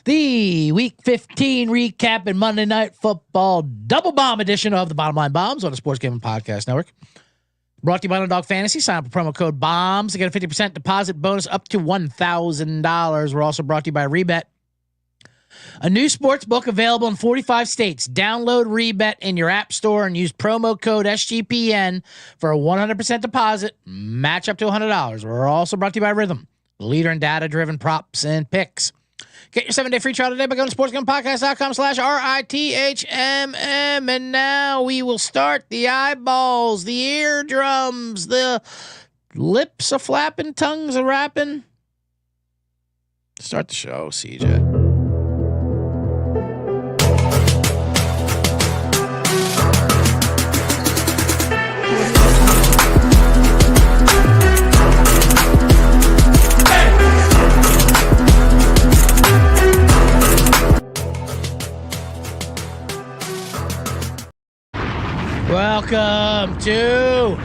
The Week 15 recap and Monday Night Football double bomb edition of the Bottom Line Bombs on the Sports Gaming Podcast Network. Brought to you by Underdog Fantasy. Sign up with promo code BOMBS to get a 50% deposit bonus up to $1,000. We're also brought to you by ReBet, a new sports book available in 45 states. Download ReBet in your app store and use promo code SGPN for a 100% deposit. Match up to $100. We're also brought to you by Rhythm, leader in data-driven props and picks. Get your 7-day free trial today by going to sportsgamespodcast.com/RITHMM. And now we will start the eyeballs, the eardrums, the lips a flapping, tongues a rapping. Start the show, CJ. Welcome to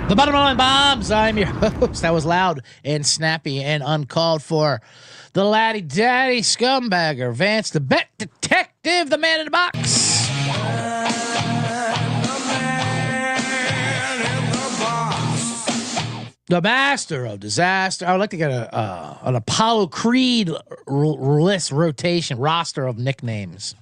the Bottom Line Bombs. I'm your host. That was loud and snappy and uncalled for. The Laddy Daddy scumbagger, Vance, the bet detective, the man in the box. The master of disaster. I would like to get an Apollo Creed list rotation roster of nicknames,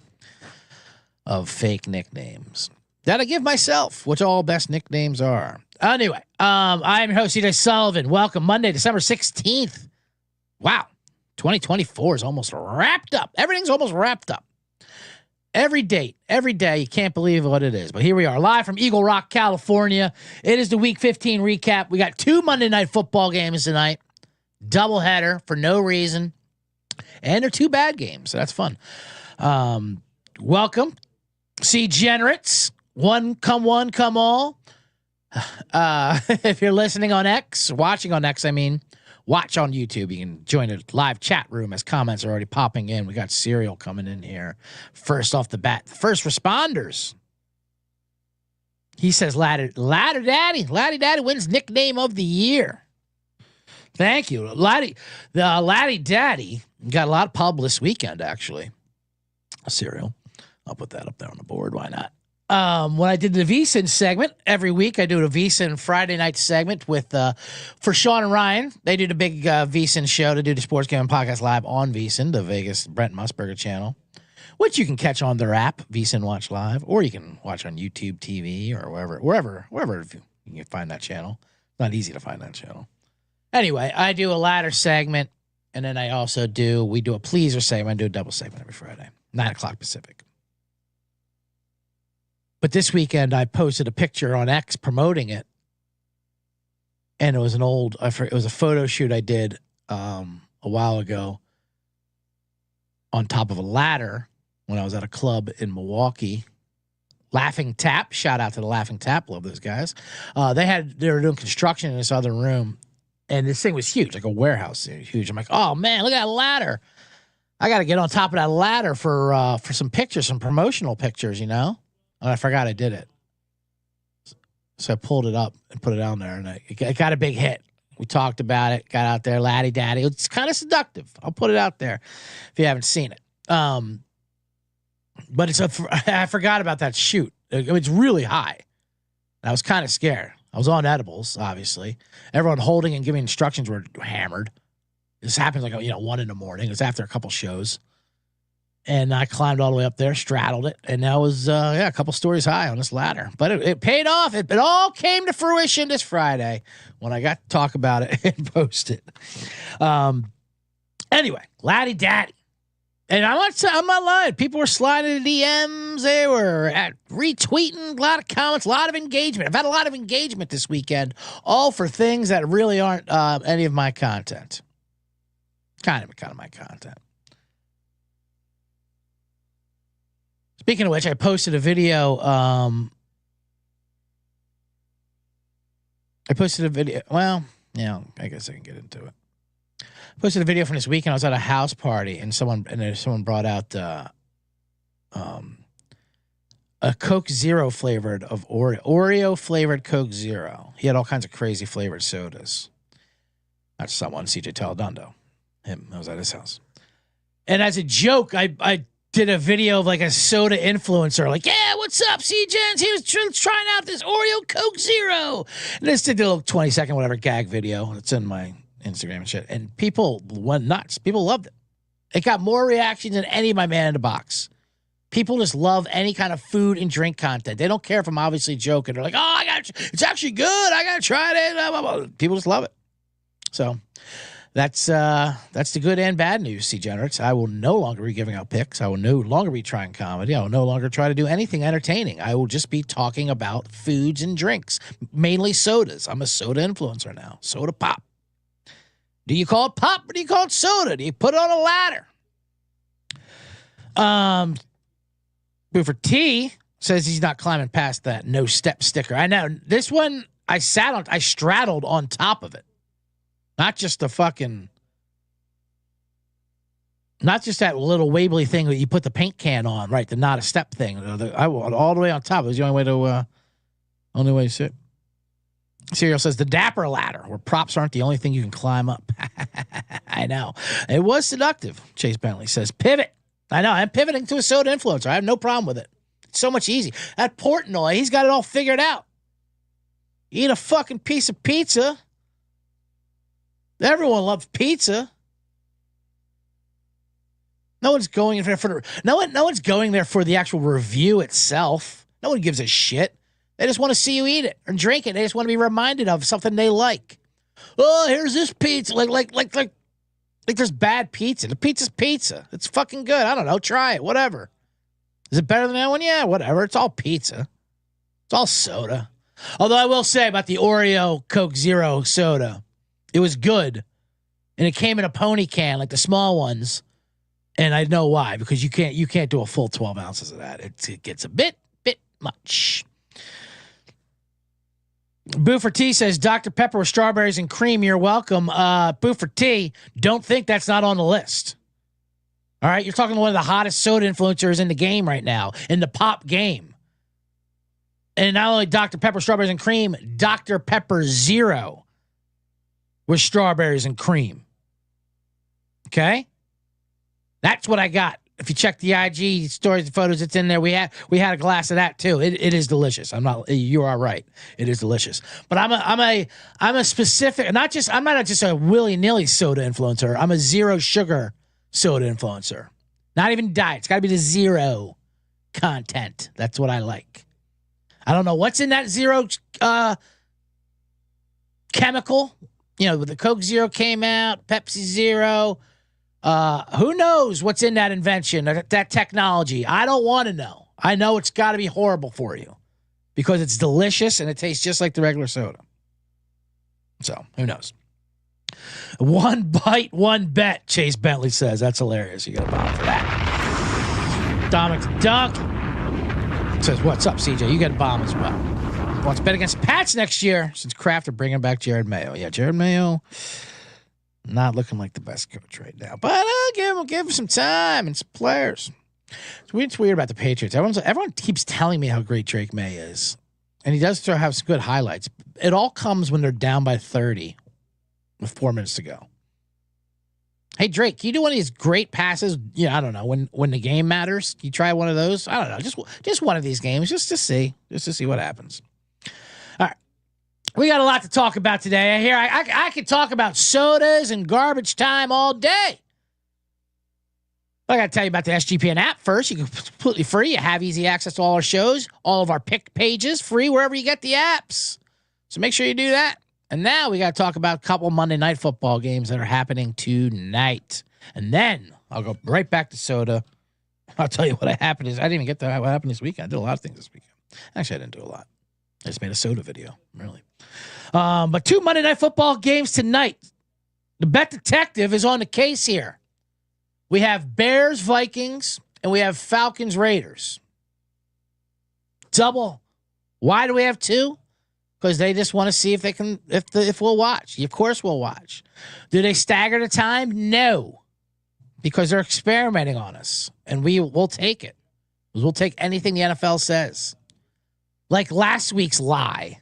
of fake nicknames that I give myself, which all best nicknames are. Anyway, I am your host, CJ Sullivan. Welcome, Monday, December 16th. Wow, 2024 is almost wrapped up. Everything's almost wrapped up. Every day, you can't believe what it is. But here we are, live from Eagle Rock, California. It is the Week 15 recap. We got 2 Monday Night Football games tonight. Doubleheader for no reason. And they're 2 bad games, so that's fun. Welcome, C-generates. One, come all. If you're listening on X, watching on X, watch on YouTube. You can join a live chat room as comments are already popping in. We got Serial coming in here. First off the bat, first responders. He says Laddy Daddy. Laddy Daddy wins nickname of the year. Thank you. Laddy Daddy got a lot of pub this weekend, actually. Serial. I'll put that up there on the board. Why not? When I did the VSiN segment, every week I do a VSiN Friday night segment with, for Sean and Ryan. They do the big VSiN show to do the Sports Gaming Podcast live on VSiN, the Vegas Brent Musburger channel, which you can catch on their app, VSiN Watch Live, or you can watch on YouTube TV or wherever you can find that channel. It's not easy to find that channel. Anyway, I do a ladder segment, and then we do a pleaser segment. I do a double segment every Friday, 9:00 Pacific. But this weekend, I posted a picture on X promoting it, and it was it was a photo shoot I did a while ago on top of a ladder when I was at a club in Milwaukee. Laughing Tap, shout out to the Laughing Tap, love those guys. They were doing construction in this other room, and this thing was huge, like a warehouse, huge. I'm like, oh man, look at that ladder! I got to get on top of that ladder for some pictures, some promotional pictures, you know. And I forgot I did it. So I pulled it up and put it on there, and it got a big hit. We talked about it, got out there, Laddy Daddy. It's kind of seductive. I'll put it out there if you haven't seen it. But I forgot about that shoot. It's really high. I was kind of scared. I was on edibles, obviously. Everyone holding and giving instructions were hammered. This happens 1 in the morning. It was after a couple shows. And I climbed all the way up there, straddled it, and that was a couple stories high on this ladder. But it paid off. It all came to fruition this Friday when I got to talk about it and post it. Anyway, Laddy Daddy. And I'm not lying. People were sliding the DMs. They were retweeting, a lot of comments, a lot of engagement. I've had a lot of engagement this weekend, all for things that really aren't any of my content. Kind of my content. Speaking of which, I posted a video. Well, I guess I can get into it. I posted a video from this weekend. I was at a house party, and someone brought out a Coke Zero flavored of Oreo flavored Coke Zero. He had all kinds of crazy flavored sodas. That's someone, CJ Taladondo. Him, I was at his house. And as a joke, I did a video of like a soda influencer, like, yeah, what's up, CJens? He was trying out this Oreo Coke Zero. And this did a little 20-second whatever gag video. It's in my Instagram and shit. And people went nuts. People loved it. It got more reactions than any of my Man in the Box. People just love any kind of food and drink content. They don't care if I'm obviously joking. They're like, oh, it's actually good. I got to try it. Blah, blah, blah. People just love it. So that's the good and bad news, degenerates. I will no longer be giving out picks. I will no longer be trying comedy. I will no longer try to do anything entertaining. I will just be talking about foods and drinks, mainly sodas. I'm a soda influencer now. Soda pop. Do you call it pop or do you call it soda? Do you put it on a ladder? Buford T says he's not climbing past that no step sticker. I know this one. I straddled on top of it. Not just that little Waverly thing that you put the paint can on, right? The not a step thing. I went all the way on top. It was the only way to sit. Serial says the dapper ladder, where props aren't the only thing you can climb up. I know. It was seductive, Chase Bentley says. Pivot. I know. I'm pivoting to a soda influencer. I have no problem with it. It's so much easy. That Portnoy, he's got it all figured out. Eat a fucking piece of pizza. Everyone loves pizza. No one's going there for the actual review itself. No one gives a shit. They just want to see you eat it or drink it. They just want to be reminded of something they like. Oh, here's this pizza. Like there's bad pizza. The pizza's pizza. It's fucking good. I don't know. Try it. Whatever. Is it better than that one? Yeah, whatever. It's all pizza. It's all soda. Although I will say about the Oreo Coke Zero soda, it was good. And it came in a pony can, like the small ones. And I know why, because you can't do a full 12 ounces of that. It gets a bit much. Buford T says, Dr. Pepper with strawberries and cream, you're welcome. Buford T, don't think that's not on the list. All right, you're talking to one of the hottest soda influencers in the game right now, in the pop game. And not only Dr. Pepper strawberries and cream, Dr. Pepper Zero with strawberries and cream. Okay? That's what I got. If you check the IG stories and photos, it's in there. We had a glass of that too. It is delicious. You are right. It is delicious. But I'm a specific, I'm not just a willy-nilly soda influencer. I'm a zero sugar soda influencer. Not even diet. It's got to be the zero content. That's what I like. I don't know what's in that zero chemical. You know, the Coke Zero came out, Pepsi Zero. Who knows what's in that invention, that technology? I don't want to know. I know it's got to be horrible for you because it's delicious and it tastes just like the regular soda. So, who knows? One bite, one bet, Chase Bentley says. That's hilarious. You got a bomb for that. Dominic Dunk says, what's up, CJ? You got a bomb as well. Wants to bet against the Pats next year since Kraft are bringing back Jared Mayo. Yeah, Jared Mayo, not looking like the best coach right now. But give him some time and some players. It's weird about the Patriots. Everyone keeps telling me how great Drake May is. And he does have some good highlights. It all comes when they're down by 30 with 4 minutes to go. Hey, Drake, can you do one of these great passes? Yeah, I don't know. When the game matters, can you try one of those? I don't know. Just one of these games, just to see what happens. All right. We got a lot to talk about today. I could talk about sodas and garbage time all day. I got to tell you about the SGPN app first. You can completely free. You have easy access to all our shows, all of our pick pages, free wherever you get the apps. So make sure you do that. And now we got to talk about a couple Monday Night Football games that are happening tonight. And then I'll go right back to soda. I'll tell you what happened. I didn't even get to what happened this weekend. I did a lot of things this weekend. Actually, I didn't do a lot. I just made a soda video, really. But 2 Monday Night Football games tonight. The Bet Detective is on the case here. We have Bears, Vikings, and we have Falcons, Raiders. Double. Why do we have 2? Because they just want to see if they can, if we'll watch. Of course we'll watch. Do they stagger the time? No. Because they're experimenting on us. And we'll take it. We'll take anything the NFL says. Like last week's lie.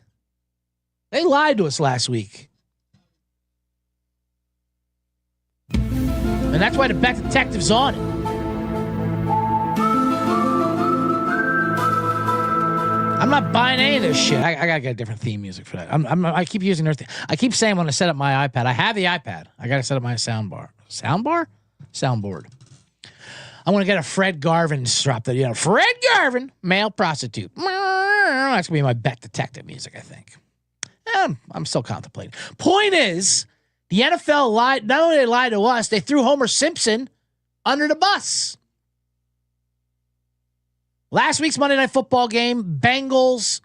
They lied to us last week. And And that's why the Bet Detective's on it. I'm not buying any of this shit. I gotta get a different theme music for that. I keep using their thing. I keep saying when I set up my iPad, I have the iPad. I gotta set up my soundbar. Soundboard. I want to get a Fred Garvin drop that, Fred Garvin, male prostitute. That's gonna be my Bet Detective music, I think. I'm still contemplating. Point is, the NFL lied. Not only they lied to us, they threw Homer Simpson under the bus. Last week's Monday Night Football game, Bengals,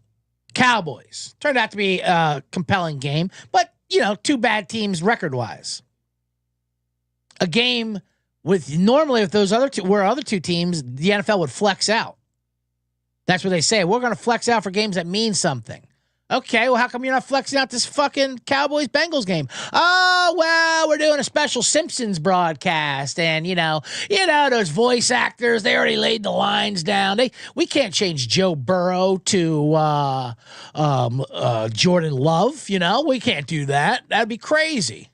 Cowboys. Turned out to be a compelling game, but, two bad teams record-wise. A game with normally if those other two teams, the NFL would flex out. That's what they say. We're going to flex out for games that mean something. Okay, well, how come you're not flexing out this fucking Cowboys-Bengals game? Oh, well, we're doing a special Simpsons broadcast, and, those voice actors, they already laid the lines down. We can't change Joe Burrow to Jordan Love, We can't do that. That'd be crazy.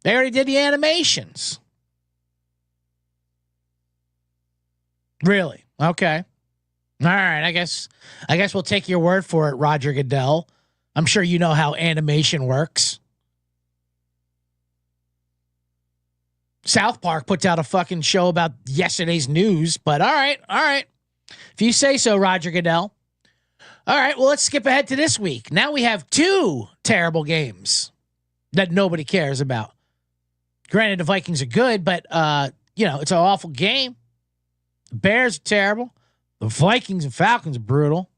They already did the animations. Really? Okay. All right, I guess we'll take your word for it, Roger Goodell. I'm sure you know how animation works. South Park puts out a fucking show about yesterday's news, but all right. If you say so, Roger Goodell. All right, well, let's skip ahead to this week. Now we have 2 terrible games that nobody cares about. Granted, the Vikings are good, but, it's an awful game. The Bears are terrible. The Vikings and Falcons are brutal.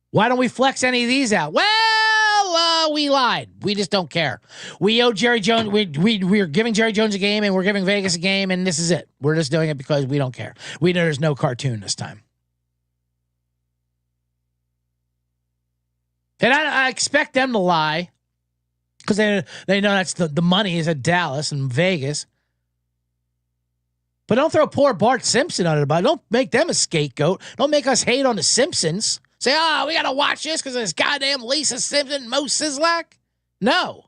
Why don't we flex any of these out? Well, we lied. We just don't care. We owe Jerry Jones. We're giving Jerry Jones a game, and we're giving Vegas a game, and this is it. We're just doing it because we don't care. We know there's no cartoon this time. And I expect them to lie because they know that's the money is at Dallas and Vegas. But don't throw poor Bart Simpson under the bus. Don't make them a scapegoat. Don't make us hate on the Simpsons. Say, we got to watch this because of this goddamn Lisa Simpson and Mo Sizlak. No.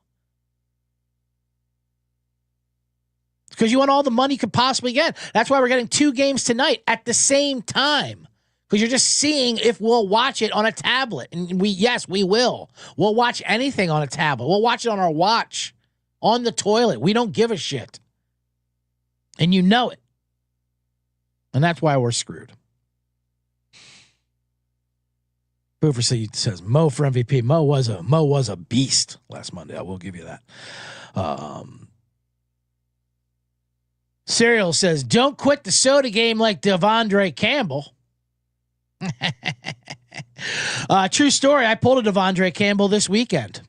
Because you want all the money you could possibly get. That's why we're getting 2 games tonight at the same time. Because you're just seeing if we'll watch it on a tablet. And we will. We'll watch anything on a tablet. We'll watch it on our watch. On the toilet. We don't give a shit. And you know it. And that's why we're screwed. Boofer says Mo for MVP. Mo was a beast last Monday. I will give you that. Serial says, don't quit the soda game like Devondre Campbell. True story. I pulled a Devondre Campbell this weekend.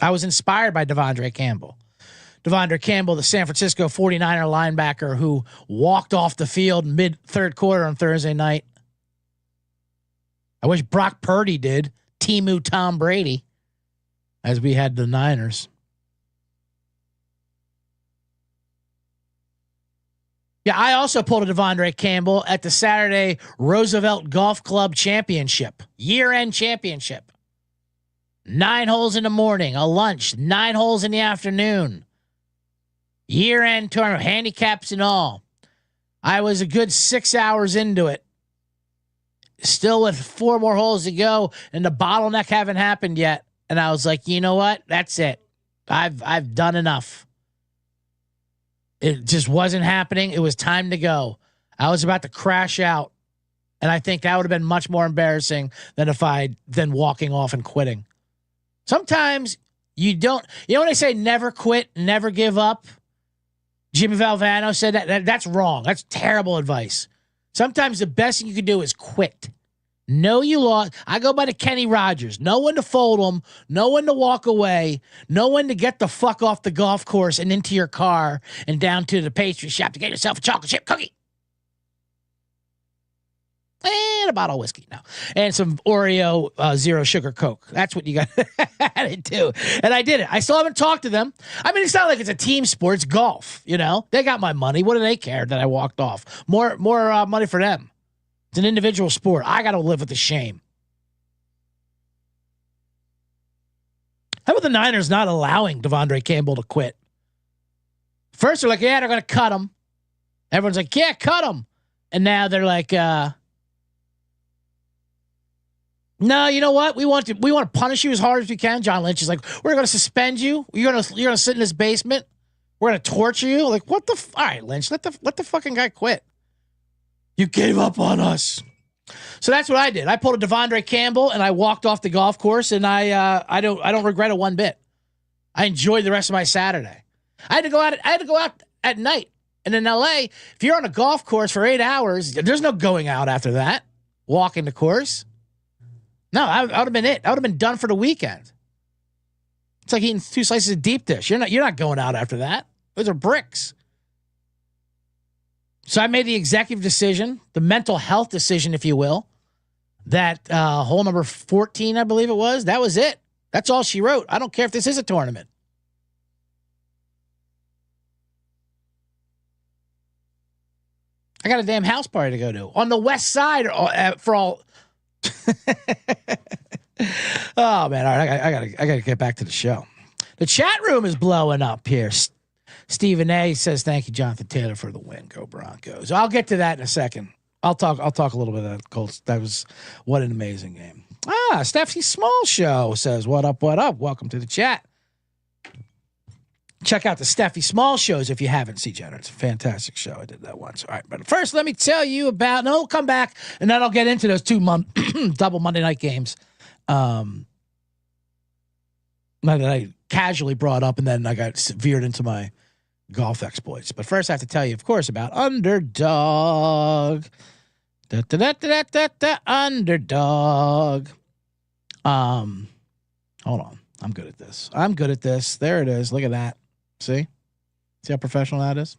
I was inspired by Devondre Campbell. Devondre Campbell, the San Francisco 49er linebacker who walked off the field mid-third quarter on Thursday night. I wish Brock Purdy did. Timu Tom Brady, as we had the Niners. Yeah, I also pulled a Devondre Campbell at the Saturday Roosevelt Golf Club Championship, year-end championship. 9 holes in the morning, a lunch, 9 holes in the afternoon. Year-end tournament, handicaps and all. I was a good 6 hours into it. Still with 4 more holes to go, and the bottleneck haven't happened yet. And I was like, you know what? That's it. I've done enough. It just wasn't happening. It was time to go. I was about to crash out. And I think that would have been much more embarrassing than walking off and quitting. Sometimes you don't, when they say never quit, never give up? Jimmy Valvano said that's wrong. That's terrible advice. Sometimes the best thing you can do is quit. Know you lost. I go by the Kenny Rogers. Know when to fold them. Know when to walk away. Know when to get the fuck off the golf course and into your car and down to the pastry shop to get yourself a chocolate chip cookie. And a bottle of whiskey now. And some Oreo zero sugar Coke. That's what you got to do. And I did it. I still haven't talked to them. I mean, it's not like it's a team sport. It's golf, They got my money. What do they care that I walked off? More money for them. It's an individual sport. I got to live with the shame. How about the Niners not allowing Devondre Campbell to quit? First they're like, yeah, they're gonna cut him. Everyone's like, yeah, cut him. And now they're like, no, you know what? We want to punish you as hard as we can. John Lynch is like, we're gonna suspend you. You're gonna sit in this basement. We're gonna torture you. Like, what the? All right, Lynch, let the fucking guy quit. You gave up on us. So that's what I did. I pulled a Devondre Campbell and I walked off the golf course, and I don't regret it one bit. I enjoyed the rest of my Saturday. I had to go out at night. And in LA, if you're on a golf course for 8 hours, there's no going out after that. Walking the course. No, I would have been it. I would have been done for the weekend. It's like eating 2 slices of deep dish. You're not going out after that. Those are bricks. So I made the executive decision, the mental health decision, if you will, that hole number 14, I believe it was, that was it. That's all she wrote. I don't care if this is a tournament. I got a damn house party to go to on the west side for all. Oh man, all right, I gotta get back to the show. The chat room is blowing up here. Stephen A says, "Thank you, Jonathan Taylor, for the win. Go Broncos." I'll get to that in a second. I'll talk a little bit of that Colts. That was what an amazing game. Stephanie Small Show says, "What up? What up? Welcome to the chat." Check out the Steffi Small shows if you haven't seen it. It's a fantastic show. I did that once. All right, but first, let me tell you about. No, we'll come back, and then I'll get into those 2 double Monday night games that I casually brought up, and then I got veered into my golf exploits. But first, I have to tell you, of course, about Underdog. Underdog. Hold on. I'm good at this. There it is. Look at that. See how professional that is?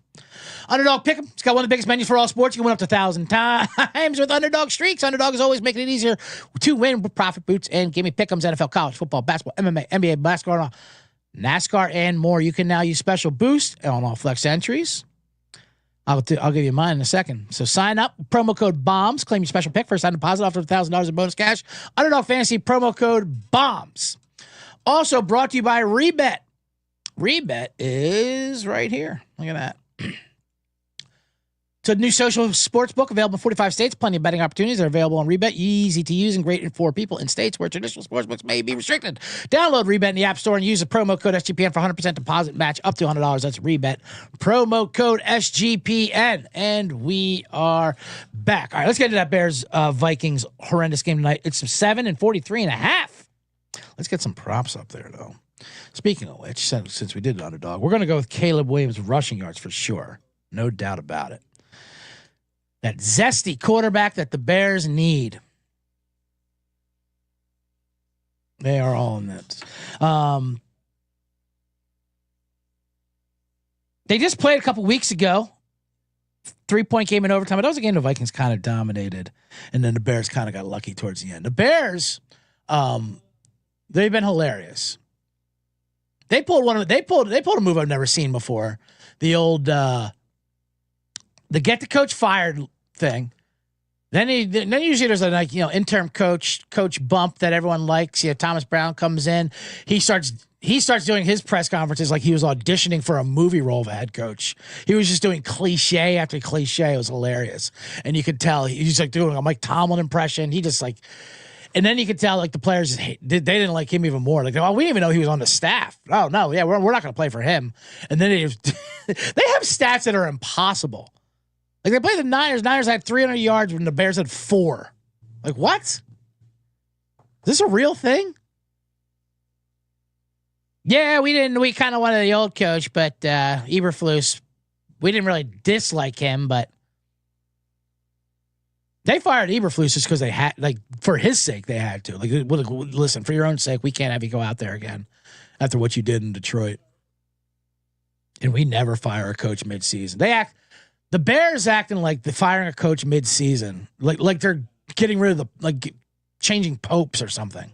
Underdog Pick'em. It's got one of the biggest menus for all sports. You can win up to 1,000 times with Underdog Streaks. Underdog is always making it easier to win with profit boots and give me Pick'ems, NFL, college football, basketball, MMA, NBA, basketball, NASCAR, and more. You can now use special boost on all flex entries. I'll give you mine in a second. So sign up, promo code BOMBS, claim your special pick, first time deposit, offer $1,000 in bonus cash. Underdog Fantasy, promo code BOMBS. Also brought to you by ReBet. ReBet is right here. Look at that. It's a new social sports book available in 45 states. Plenty of betting opportunities are available on ReBet. Easy to use and great for people in states where traditional sports books may be restricted. Download ReBet in the App Store and use the promo code SGPN for 100% deposit match up to $100. That's ReBet. Promo code SGPN. And we are back. All right, let's get into that Bears Vikings horrendous game tonight. It's 7 and 43.5. Let's get some props up there, though. Speaking of which, since we did an Underdog, we're going to go with Caleb Williams rushing yards for sure. No doubt about it. That zesty quarterback that the Bears need. They are all in that. They just played a couple weeks ago. 3-point game in overtime. But that was a game the Vikings kind of dominated. And then the Bears kind of got lucky towards the end. The Bears, they've been hilarious. They pulled a move I've never seen before. The old the get the coach fired thing. Then usually there's a interim coach bump that everyone likes. Thomas Brown comes in. He starts doing his press conferences like he was auditioning for a movie role of a head coach. He was just doing cliche after cliche. It was hilarious. And you could tell he's like doing a Mike Tomlin impression. He just like. And then you could tell, like, the players, they didn't like him even more. Like, oh, we didn't even know he was on the staff. Oh, no, yeah, we're not going to play for him. And then they have stats that are impossible. Like, they played the Niners. Niners had 300 yards when the Bears had 4. Like, what? Is this a real thing? Yeah, we kind of wanted the old coach, but Eberflus, we didn't really dislike him, but they fired Eberflus just because they had, like, for his sake, they had to. Like, listen, for your own sake, we can't have you go out there again after what you did in Detroit. And we never fire a coach midseason. The Bears acting like they're firing a coach midseason, like they're getting rid of changing popes or something.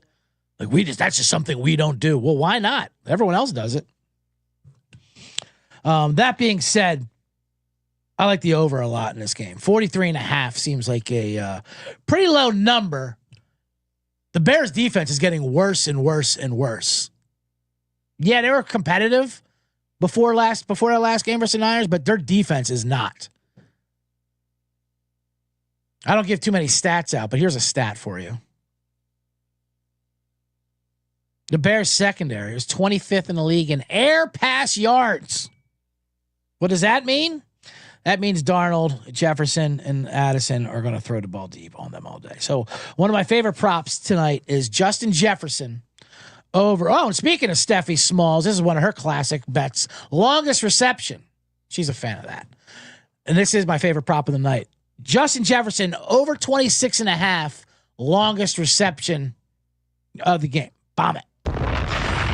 Like that's just something we don't do. Well, why not? Everyone else does it. That being said, I like the over a lot in this game. 43.5 seems like a pretty low number. The Bears defense is getting worse and worse and worse. Yeah, they were competitive, before our last game versus the Niners, but their defense is not. I don't give too many stats out, but here's a stat for you. The Bears secondary is 25th in the league in air pass yards. What does that mean? That means Darnold, Jefferson, and Addison are going to throw the ball deep on them all day. So one of my favorite props tonight is Justin Jefferson over. Oh, and speaking of Steffi Smalls, this is one of her classic bets. Longest reception. She's a fan of that. And this is my favorite prop of the night. Justin Jefferson over 26.5, longest reception of the game. Bomb it.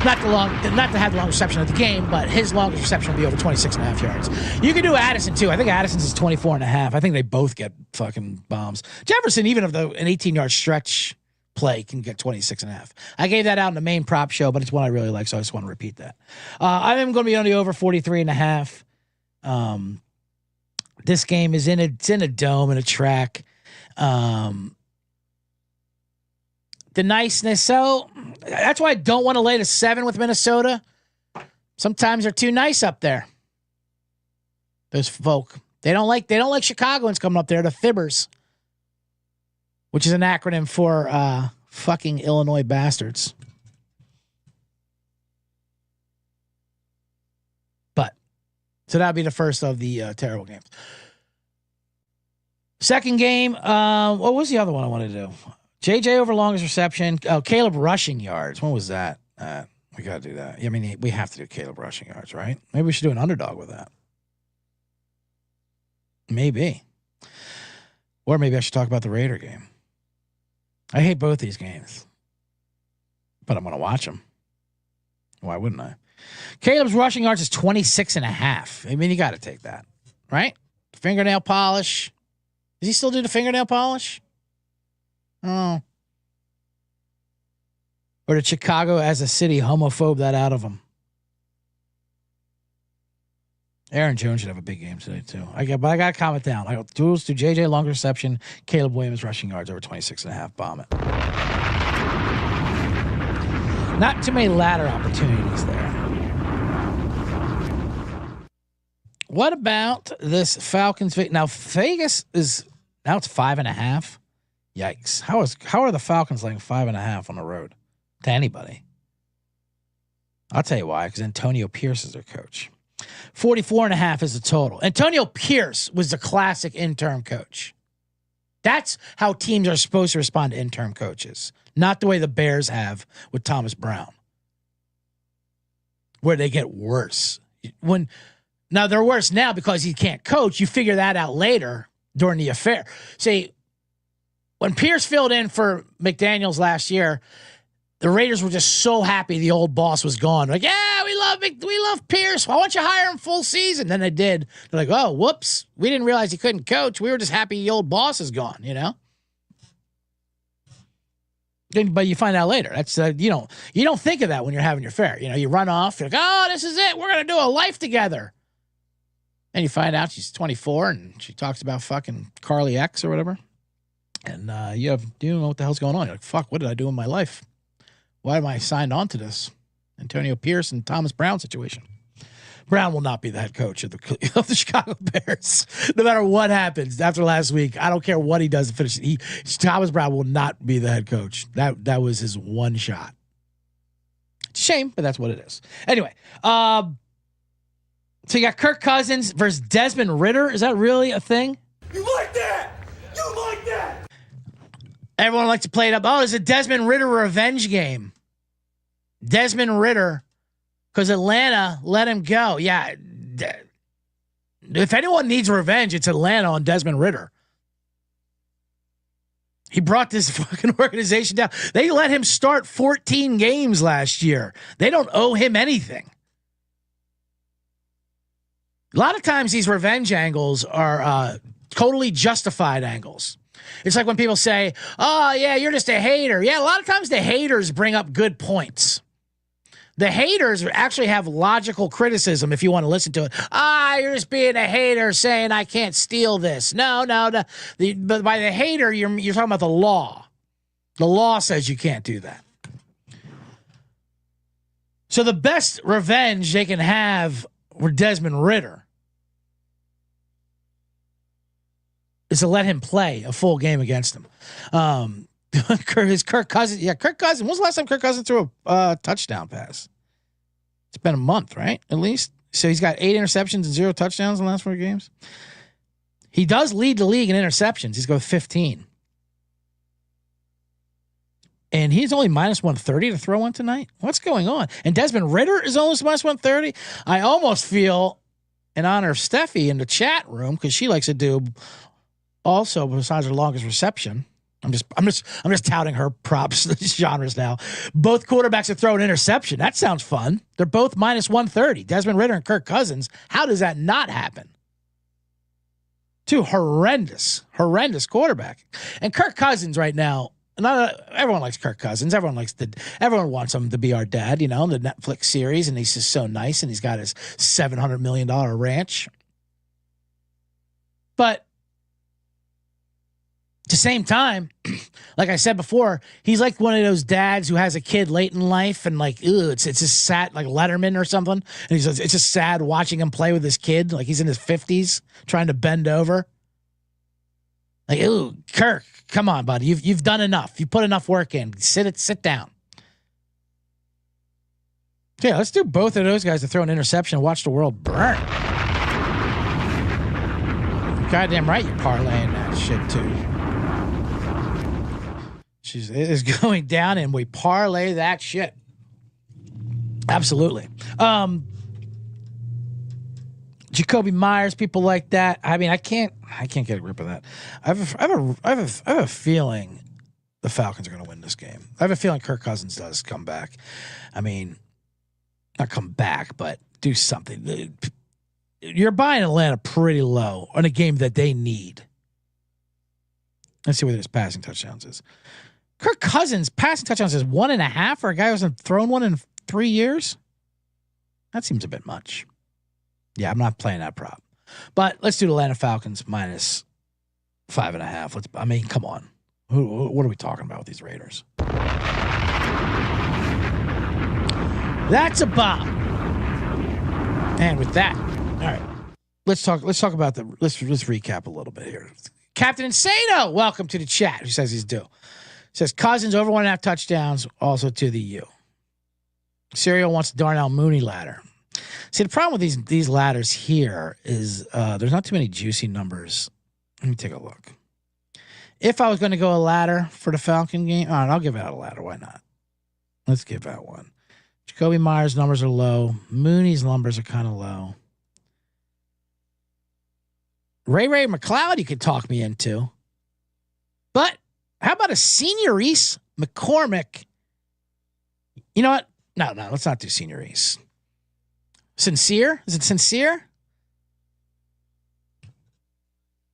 Not to have the long reception of the game, but his longest reception will be over 26.5 yards. You can do Addison too. I think Addison's is 24.5. I think they both get fucking bombs. Jefferson, even if an 18-yard stretch play, can get 26.5. I gave that out in the main prop show, but it's one I really like, so I just want to repeat that. I am going to be on the over 43.5. This game is in a dome and a track. The niceness. So that's why I don't want to lay the 7 with Minnesota. Sometimes they're too nice up there. Those folk. They don't like Chicagoans coming up there, the Fibbers, which is an acronym for fucking Illinois bastards. But so that'll be the first of the terrible games. Second game, what was the other one I wanted to do? JJ over longest reception. Oh, Caleb rushing yards. When was that? We got to do that. I mean, we have to do Caleb rushing yards, right? Maybe we should do an underdog with that. Maybe. Or maybe I should talk about the Raider game. I hate both these games, but I'm going to watch them. Why wouldn't I? Caleb's rushing yards is 26.5. I mean, you got to take that, right? Fingernail polish. Does he still do the fingernail polish? Oh. Or did Chicago as a city homophobe that out of him? Aaron Jones should have a big game today, too. But I got to calm it down. I go duels to JJ long reception, Caleb Williams rushing yards over 26.5. Bomb it. Not too many ladder opportunities there. What about this Falcons? Now, Vegas is now it's 5.5. Yikes. How are the Falcons laying 5.5 on the road to anybody? I'll tell you why, because Antonio Pierce is their coach. 44.5 is the total. Antonio Pierce was the classic interim coach. That's how teams are supposed to respond to interim coaches, not the way the Bears have with Thomas Brown, where they get worse. Now they're worse now because he can't coach. You figure that out later during the affair. See, when Pierce filled in for McDaniels last year, the Raiders were just so happy the old boss was gone. Like, yeah, we love Pierce. Why don't you hire him full season? Then they did. They're like, oh, whoops. We didn't realize he couldn't coach. We were just happy the old boss is gone, you know? But you find out later. That's you don't think of that when you're having your affair. You know, you run off. You're like, oh, this is it. We're gonna do a life together. And you find out she's 24 and she talks about fucking Carly X or whatever. And you don't know what the hell's going on. You're like, fuck, what did I do in my life? Why am I signed on to this Antonio Pierce and Thomas Brown situation? Brown will not be the head coach of the Chicago Bears. No matter what happens after last week, I don't care what he does to finish it. Thomas Brown will not be the head coach. That was his one shot. It's a shame, but that's what it is. Anyway, so you got Kirk Cousins versus Desmond Ridder. Is that really a thing? You like that? You like that? Everyone likes to play it up. Oh, it's a Desmond Ridder revenge game. Desmond Ridder, because Atlanta let him go. Yeah. If anyone needs revenge, it's Atlanta on Desmond Ridder. He brought this fucking organization down. They let him start 14 games last year. They don't owe him anything. A lot of times these revenge angles are totally justified angles. It's like when people say, oh, yeah, you're just a hater. Yeah, a lot of times the haters bring up good points. The haters actually have logical criticism if you want to listen to it. You're just being a hater saying I can't steal this. No. But by the hater, you're talking about the law. The law says you can't do that. So the best revenge they can have for Desmond Ritter is to let him play a full game against him. Kirk Cousins. Yeah, Kirk Cousins. When was the last time Kirk Cousins threw a touchdown pass? It's been a month, right? At least. So he's got 8 interceptions and 0 touchdowns in the last 4 games. He does lead the league in interceptions. He's got 15. And he's only minus 130 to throw one tonight. What's going on? And Desmond Ritter is almost minus 130. I almost feel in honor of Steffi in the chat room, because she likes to do also, besides her longest reception. I'm just touting her props genres now. Both quarterbacks are throwing interception. That sounds fun. They're both minus 130. Desmond Ritter and Kirk Cousins. How does that not happen? Two horrendous quarterback. And Kirk Cousins right now, everyone likes Kirk Cousins. Everyone wants him to be our dad, the Netflix series, and he's just so nice, and he's got his $700 million ranch. But at the same time, like I said before, he's like one of those dads who has a kid late in life, and it's just sad, like Letterman or something. And it's just sad watching him play with his kid, like he's in his 50s trying to bend over. Like, ooh, Kirk, come on, buddy. You've done enough. You put enough work in. Sit down. Yeah, let's do both of those guys to throw an interception and watch the world burn. Goddamn right you're parlaying that shit too. It is going down and we parlay that shit. Absolutely. Jacoby Myers, people like that. I mean, I can't get a grip of that. I have a feeling the Falcons are going to win this game. I have a feeling Kirk Cousins does come back. I mean, not come back, but do something. You're buying Atlanta pretty low on a game that they need. Let's see what his passing touchdowns is. Kirk Cousins passing touchdowns is 1.5 for a guy who hasn't thrown one in 3 years. That seems a bit much. Yeah, I'm not playing that prop. But let's do the Atlanta Falcons minus 5.5. Come on. What are we talking about with these Raiders? That's a bomb. And with that, all right. Let's talk about let's recap a little bit here. Captain Insano, welcome to the chat. Who says he's due? Says Cousins over 1.5 touchdowns, also to the U. Serial wants Darnell Mooney ladder. See, the problem with these ladders here is there's not too many juicy numbers. Let me take a look. If I was going to go a ladder for the Falcon game, all right, I'll give out a ladder. Why not? Let's give out one. Jacoby Myers' numbers are low. Mooney's numbers are kind of low. Ray McLeod you could talk me into. But how about a Seniorice McCormick? You know what? No, let's not do Seniorice. Sincere? Is it Sincere?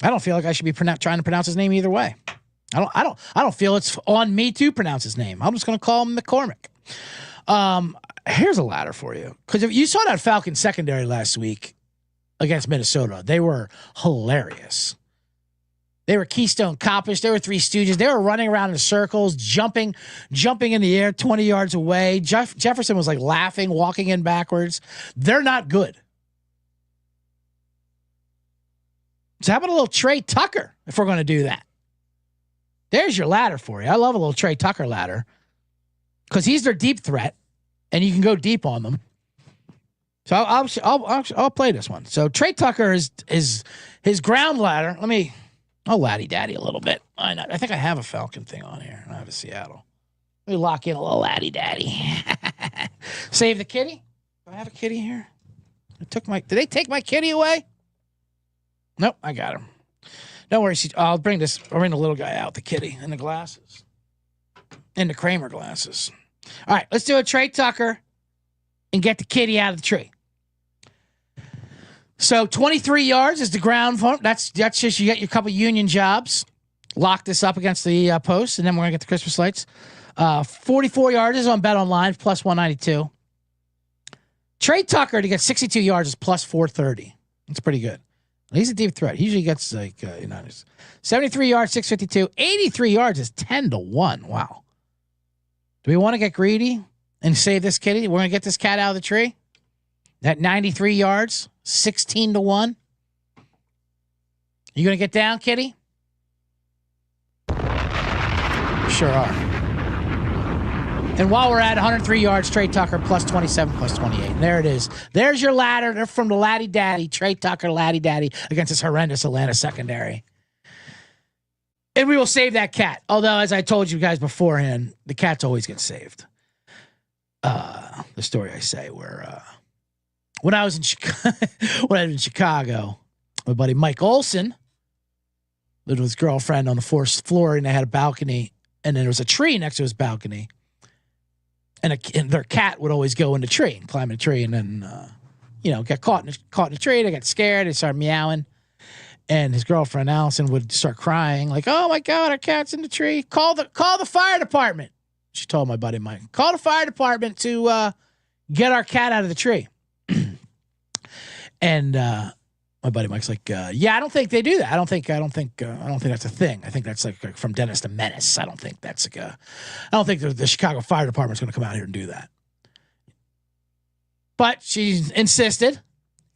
I don't feel like I should be trying to pronounce his name either way. I don't feel it's on me to pronounce his name. I'm just going to call him McCormick. Here's a ladder for you. Because if you saw that Falcon secondary last week against Minnesota, they were hilarious. They were Keystone Coppers. They were Three Stooges. They were running around in circles, jumping in the air 20 yards away. Jefferson was like laughing, walking in backwards. They're not good. So how about a little Trey Tucker if we're going to do that? There's your ladder for you. I love a little Trey Tucker ladder because he's their deep threat, and you can go deep on them. So I'll play this one. So Trey Tucker is his ground ladder. I'll Laddy Daddy a little bit. Why not? I think I have a Falcon thing on here. I have a Seattle. Let me lock in a little Laddy Daddy. Save the kitty. Do I have a kitty here? Did they take my kitty away? Nope, I got him. Don't worry. I'll bring the little guy out, the kitty, and the glasses. And the Kramer glasses. All right, let's do a Trey Tucker and get the kitty out of the tree. So 23 yards is the ground phone. That's just you get your couple union jobs. Lock this up against the post, and then we're going to get the Christmas lights. 44 yards is on Bet Online, plus 192. Trey Tucker to get 62 yards is plus 430. That's pretty good. He's a deep threat. He usually gets 73 yards, 652. 83 yards is 10-1. Wow. Do we want to get greedy and save this kitty? We're going to get this cat out of the tree? At 93 yards, 16-1. You going to get down, Kitty? Sure are. And while we're at 103 yards, Trey Tucker plus 27, plus 28. And there it is. There's your ladder. They're from the Laddy Daddy. Trey Tucker, Laddy Daddy against this horrendous Atlanta secondary. And we will save that cat. Although, as I told you guys beforehand, the cats always get saved. The story I say where when I was in Chicago, my buddy Mike Olson lived with his girlfriend on the fourth floor, and they had a balcony, and then there was a tree next to his balcony. And their cat would always go in the tree and climb in the tree, and then get caught in the tree. They got scared. They started meowing. And his girlfriend, Allison, would start crying like, oh, my God, our cat's in the tree. Call the fire department. She told my buddy Mike, call the fire department to get our cat out of the tree. And my buddy Mike's like, yeah, I don't think they do that. I don't think that's a thing. I think that's like from Dennis to Menace. I don't think that's I don't think the Chicago Fire Department's going to come out here and do that. But she insisted.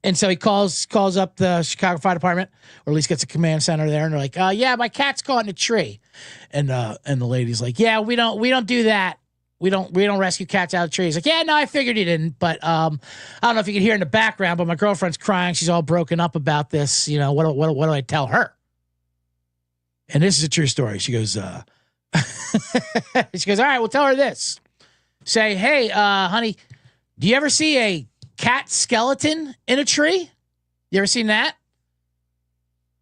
And so he calls up the Chicago Fire Department, or at least gets a command center there, and they're like, yeah, my cat's caught in a tree. And the lady's like, yeah, we don't do that. We don't rescue cats out of trees. Like, yeah, no, I figured you didn't, but I don't know if you can hear in the background, but my girlfriend's crying. She's all broken up about this. You know, what do I tell her? And this is a true story. She goes, all right, well, tell her this. Say, hey, honey, do you ever see a cat skeleton in a tree? You ever seen that?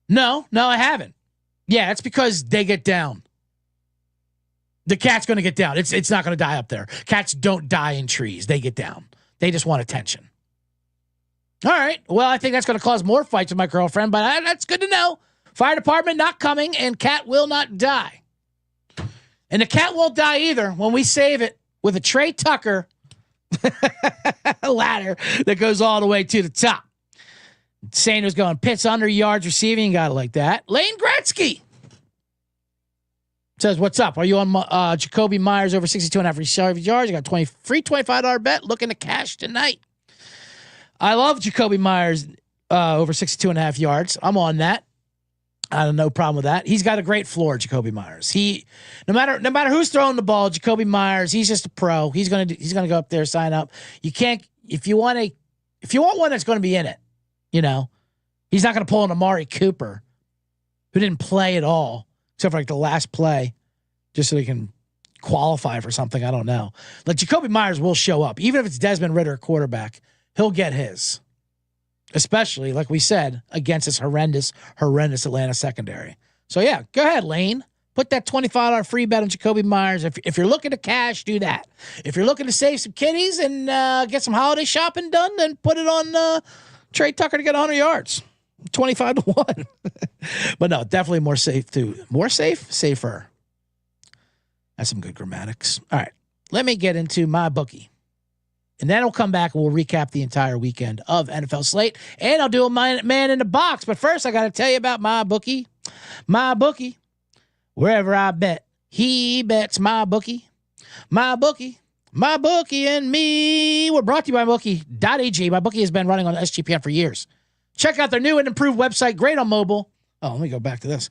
No, I haven't. Yeah, it's because they get down. The cat's going to get down. It's not going to die up there. Cats don't die in trees. They get down. They just want attention. All right. Well, I think that's going to cause more fights with my girlfriend, but that's good to know. Fire department not coming, and cat will not die. And the cat won't die either when we save it with a Trey Tucker ladder that goes all the way to the top. Saying was going Pitts under yards receiving, got it like that. Lane Gretzky says, what's up? Are you on Jacoby Myers over 62.5 receiving yards? You got free $25 bet. Looking to cash tonight. I love Jacoby Myers over 62.5 yards. I'm on that. I have no problem with that. He's got a great floor, Jacoby Myers. No matter who's throwing the ball, Jacoby Myers, he's just a pro. He's gonna go up there, sign up. You can't if you want one that's going to be in it. You know, he's not going to pull an Amari Cooper, who didn't play at all except for like the last play, just so he can qualify for something. I don't know. Like Jacoby Myers will show up, even if it's Desmond Ridder quarterback. He'll get his. Especially, like we said, against this horrendous Atlanta secondary. So, yeah, go ahead, Lane. Put that $25 free bet on Jacoby Myers. If you're looking to cash, do that. If you're looking to save some kitties and get some holiday shopping done, then put it on Trey Tucker to get 100 yards. 25-1. But, no, definitely more safe, too. More safe? Safer. That's some good grammatics. All right, let me get into my bookie. And then we'll come back and we'll recap the entire weekend of NFL slate. And I'll do a man in the box. But first, I got to tell you about my bookie. My bookie. Wherever I bet, he bets. My bookie. My bookie. My bookie and me. We're brought to you by MyBookie.ag. My bookie has been running on SGPN for years. Check out their new and improved website. Great on mobile. Oh, let me go back to this.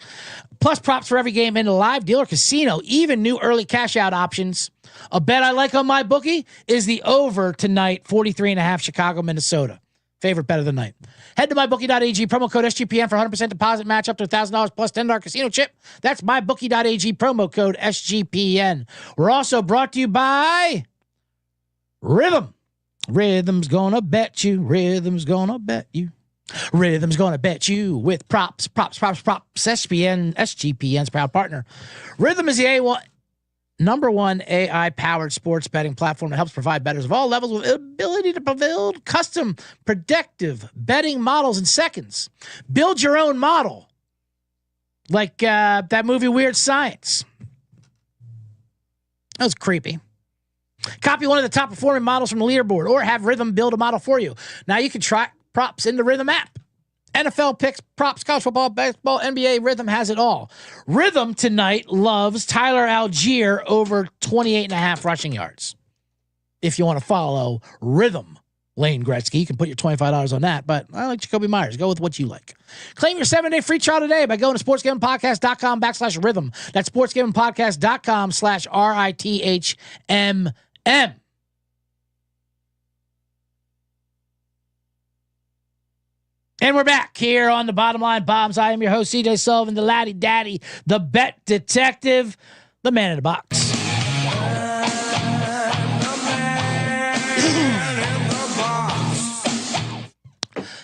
Plus props for every game in the live dealer casino. Even new early cash out options. A bet I like on my bookie is the over tonight, 43.5 Chicago, Minnesota. Favorite bet of the night. Head to mybookie.ag, promo code SGPN for 100% deposit match up to $1,000 plus $10 casino chip. That's mybookie.ag, promo code SGPN. We're also brought to you by Rhythm. Rhythm's gonna bet you. Rhythm's gonna bet you. Rhythm's gonna bet you with props. SGPN's proud partner. Rhythm is the number one AI-powered sports betting platform that helps provide bettors of all levels with the ability to build custom predictive betting models in seconds. Build your own model. Like that movie Weird Science. That was creepy. Copy one of the top performing models from the leaderboard or have Rhythm build a model for you. Now you can track props in the Rhythm app. NFL picks, props, college football, basketball, NBA, Rhythm has it all. Rhythm tonight loves Tyler Algier over 28.5 rushing yards. If you want to follow Rhythm Lane Gretzky. You can put your $25 on that, but I like Jacoby Myers. Go with what you like. Claim your 7-day free trial today by going to sportsgamblingpodcast.com/rhythm. That's sportsgamblingpodcast.com/RITHMM. And we're back here on the Bottom Line Bombs. I am your host, CJ Sullivan, the Laddy Daddy, the bet detective, the man in the box.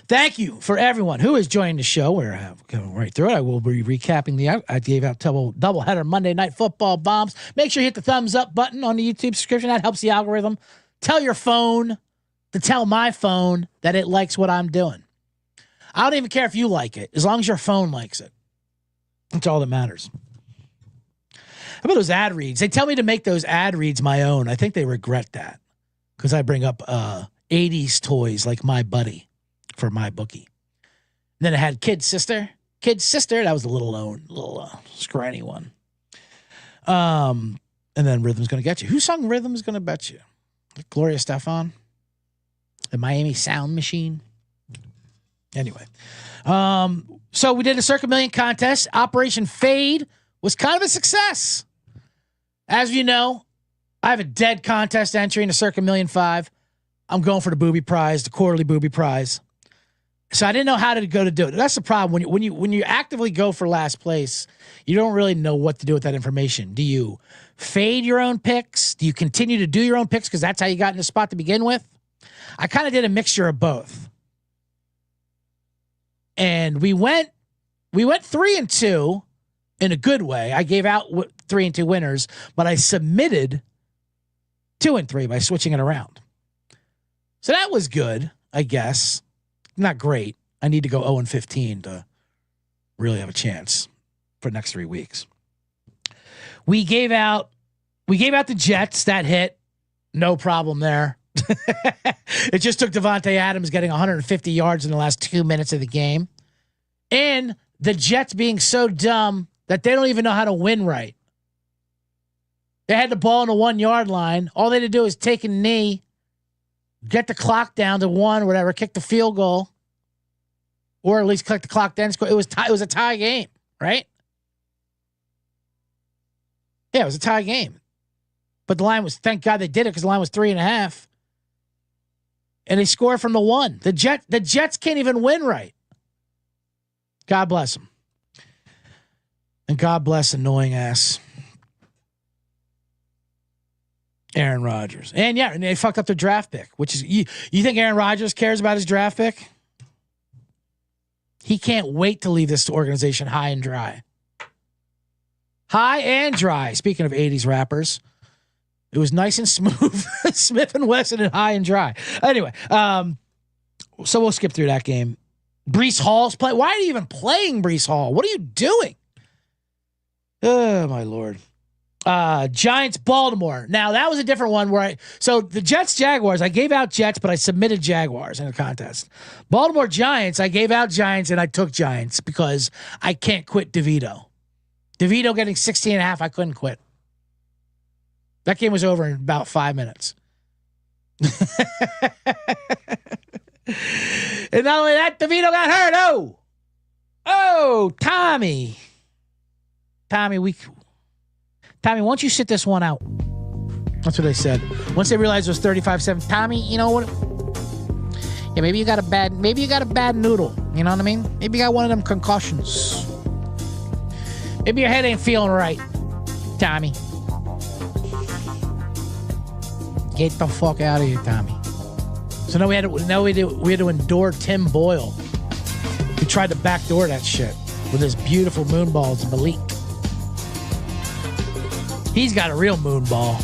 Thank you for everyone who is joining the show. We're going right through it. I will be recapping I gave out doubleheader Monday Night Football bombs. Make sure you hit the thumbs up button on the YouTube subscription. That helps the algorithm. Tell your phone to tell my phone that it likes what I'm doing. I don't even care if you like it, as long as your phone likes it. That's all that matters. How about those ad reads? They tell me to make those ad reads my own. I think they regret that because I bring up 80s toys like My Buddy for my bookie. And then it had Kid Sister. That was a little scrawny one. And then Rhythm's Gonna Get You. Who sung Rhythm's Gonna Bet You? Gloria Estefan? The Miami Sound Machine? Anyway. So we did a Circa Million contest. Operation Fade was kind of a success. As you know, I have a dead contest entry in the Circa Million 5. I'm going for the booby prize, the quarterly booby prize. So I didn't know how to go to do it. That's the problem. When you actively go for last place, you don't really know what to do with that information. Do you fade your own picks? Do you continue to do your own picks because that's how you got in the spot to begin with? I kind of did a mixture of both. And we went 3-2 in a good way. I gave out 3-2 winners, but I submitted 2-3 by switching it around. So that was good, I guess. Not great. I need to go 0-15 to really have a chance for the next 3 weeks. We gave out the Jets. That hit. No problem there. It just took Devontae Adams getting 150 yards in the last 2 minutes of the game. And the Jets being so dumb that they don't even know how to win right. They had the ball on the 1 yard line. All they had to do is take a knee, get the clock down to 1 or whatever, kick the field goal, or at least click the clock then score. It was a tie game, right? Yeah, it was a tie game. But the line was, thank God they did it because the line was 3.5. And they scored from the 1. The Jets can't even win right. God bless them. And God bless annoying ass Aaron Rodgers. And yeah, and they fucked up their draft pick, which is, you think Aaron Rodgers cares about his draft pick? He can't wait to leave this organization high and dry. High and dry. Speaking of 80s rappers, it was nice and smooth. Smith and Wesson and high and dry. Anyway, so we'll skip through that game. Breece Hall's play. Why are you even playing Breece Hall? What are you doing? Oh, my Lord. Giants, Baltimore. Now, that was a different one so the Jets, Jaguars, I gave out Jets, but I submitted Jaguars in the contest. Baltimore Giants, I gave out Giants and I took Giants because I can't quit DeVito. DeVito getting 16.5, I couldn't quit. That game was over in about 5 minutes. And not only that, DeVito got hurt. Oh, Tommy. Tommy, why don't you sit this one out? That's what they said. Once they realized it was 35-7, Tommy, you know what? Yeah, maybe you got a bad noodle. You know what I mean? Maybe you got one of them concussions. Maybe your head ain't feeling right, Tommy. Get the fuck out of here, Tommy. So now we had to endure Tim Boyle, who tried to backdoor that shit with his beautiful moonballs, Malik. He's got a real moonball.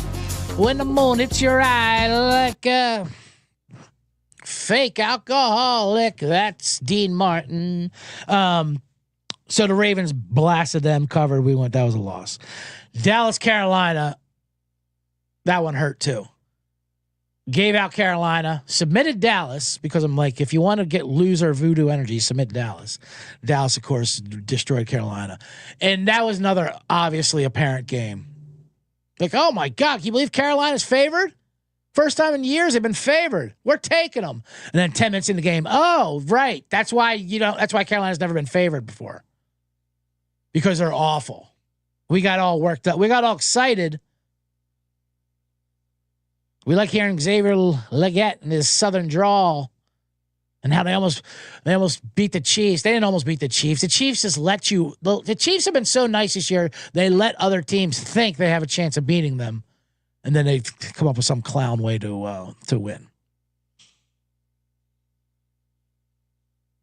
When the moon hits your eye like a fake alcoholic. That's Dean Martin. So the Ravens blasted them, covered. That was a loss. Dallas, Carolina. That one hurt too. Gave out Carolina, submitted Dallas because I'm like, if you want to get loser voodoo energy, submit Dallas. Dallas, of course, destroyed Carolina. And that was another obviously apparent game. Like, oh my God, can you believe Carolina's favored? First time in years they've been favored. We're taking them. And then 10 minutes in the game, oh, right. That's why Carolina's never been favored before. Because they're awful. We got all worked up. We got all excited. We like hearing Xavier Leggett and his southern drawl and how they almost beat the Chiefs. They didn't almost beat the Chiefs. The Chiefs just let you. The Chiefs have been so nice this year. They let other teams think they have a chance of beating them, and then they come up with some clown way to win.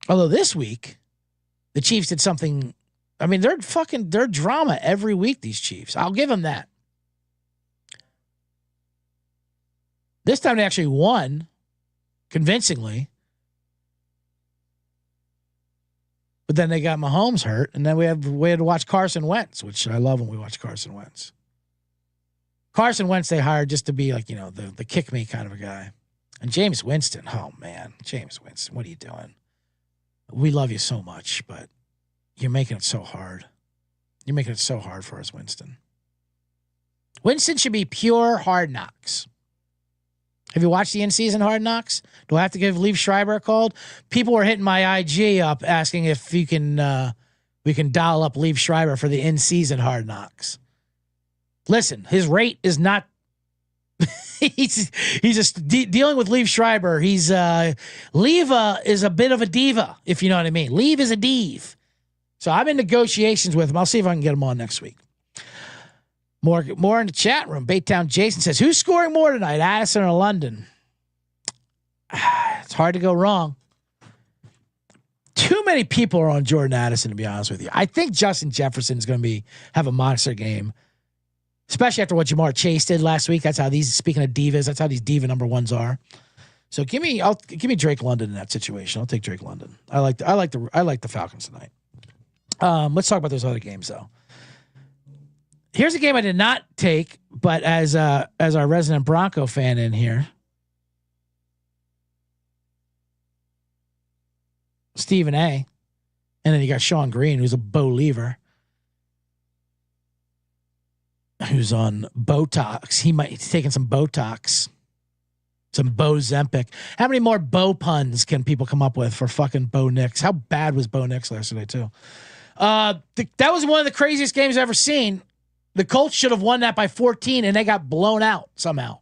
Although this week, the Chiefs did something. I mean, they're drama every week. These Chiefs, I'll give them that. This time they actually won convincingly. But then they got Mahomes hurt, and then we had to watch Carson Wentz, which I love when we watch Carson Wentz. Carson Wentz they hired just to be like, the kick me kind of a guy. And Jameis Winston, oh man, Jameis Winston, what are you doing? We love you so much, but you're making it so hard. You're making it so hard for us, Winston. Winston should be pure Hard Knocks. Have you watched the in-season Hard Knocks? Do I have to give Liev Schreiber a call? People were hitting my IG up asking if we can dial up Liev Schreiber for the in-season Hard Knocks. Listen, his rate is not. he's just dealing with Liev Schreiber. Liev is a bit of a diva, if you know what I mean. Liev is a div. So I'm in negotiations with him. I'll see if I can get him on next week. More in the chat room. Baytown Jason says, who's scoring more tonight, Addison or London? It's hard to go wrong. Too many people are on Jordan Addison, to be honest with you. I think Justin Jefferson is going to have a monster game, especially after what Jamar Chase did last week. That's how speaking of divas, that's how these diva number ones are. So give me Drake London in that situation. I'll take Drake London. I like the Falcons tonight. Let's talk about those other games though. Here's a game I did not take, but as our resident Bronco fan in here, Stephen A. And then you got Sean Green, who's a Bo Lever, who's on Botox. He's taking some Botox, some Bo Zempic. How many more Bo puns can people come up with for fucking Bo Nix? How bad was Bo Nix last night too? That was one of the craziest games I've ever seen. The Colts should have won that by 14, and they got blown out somehow.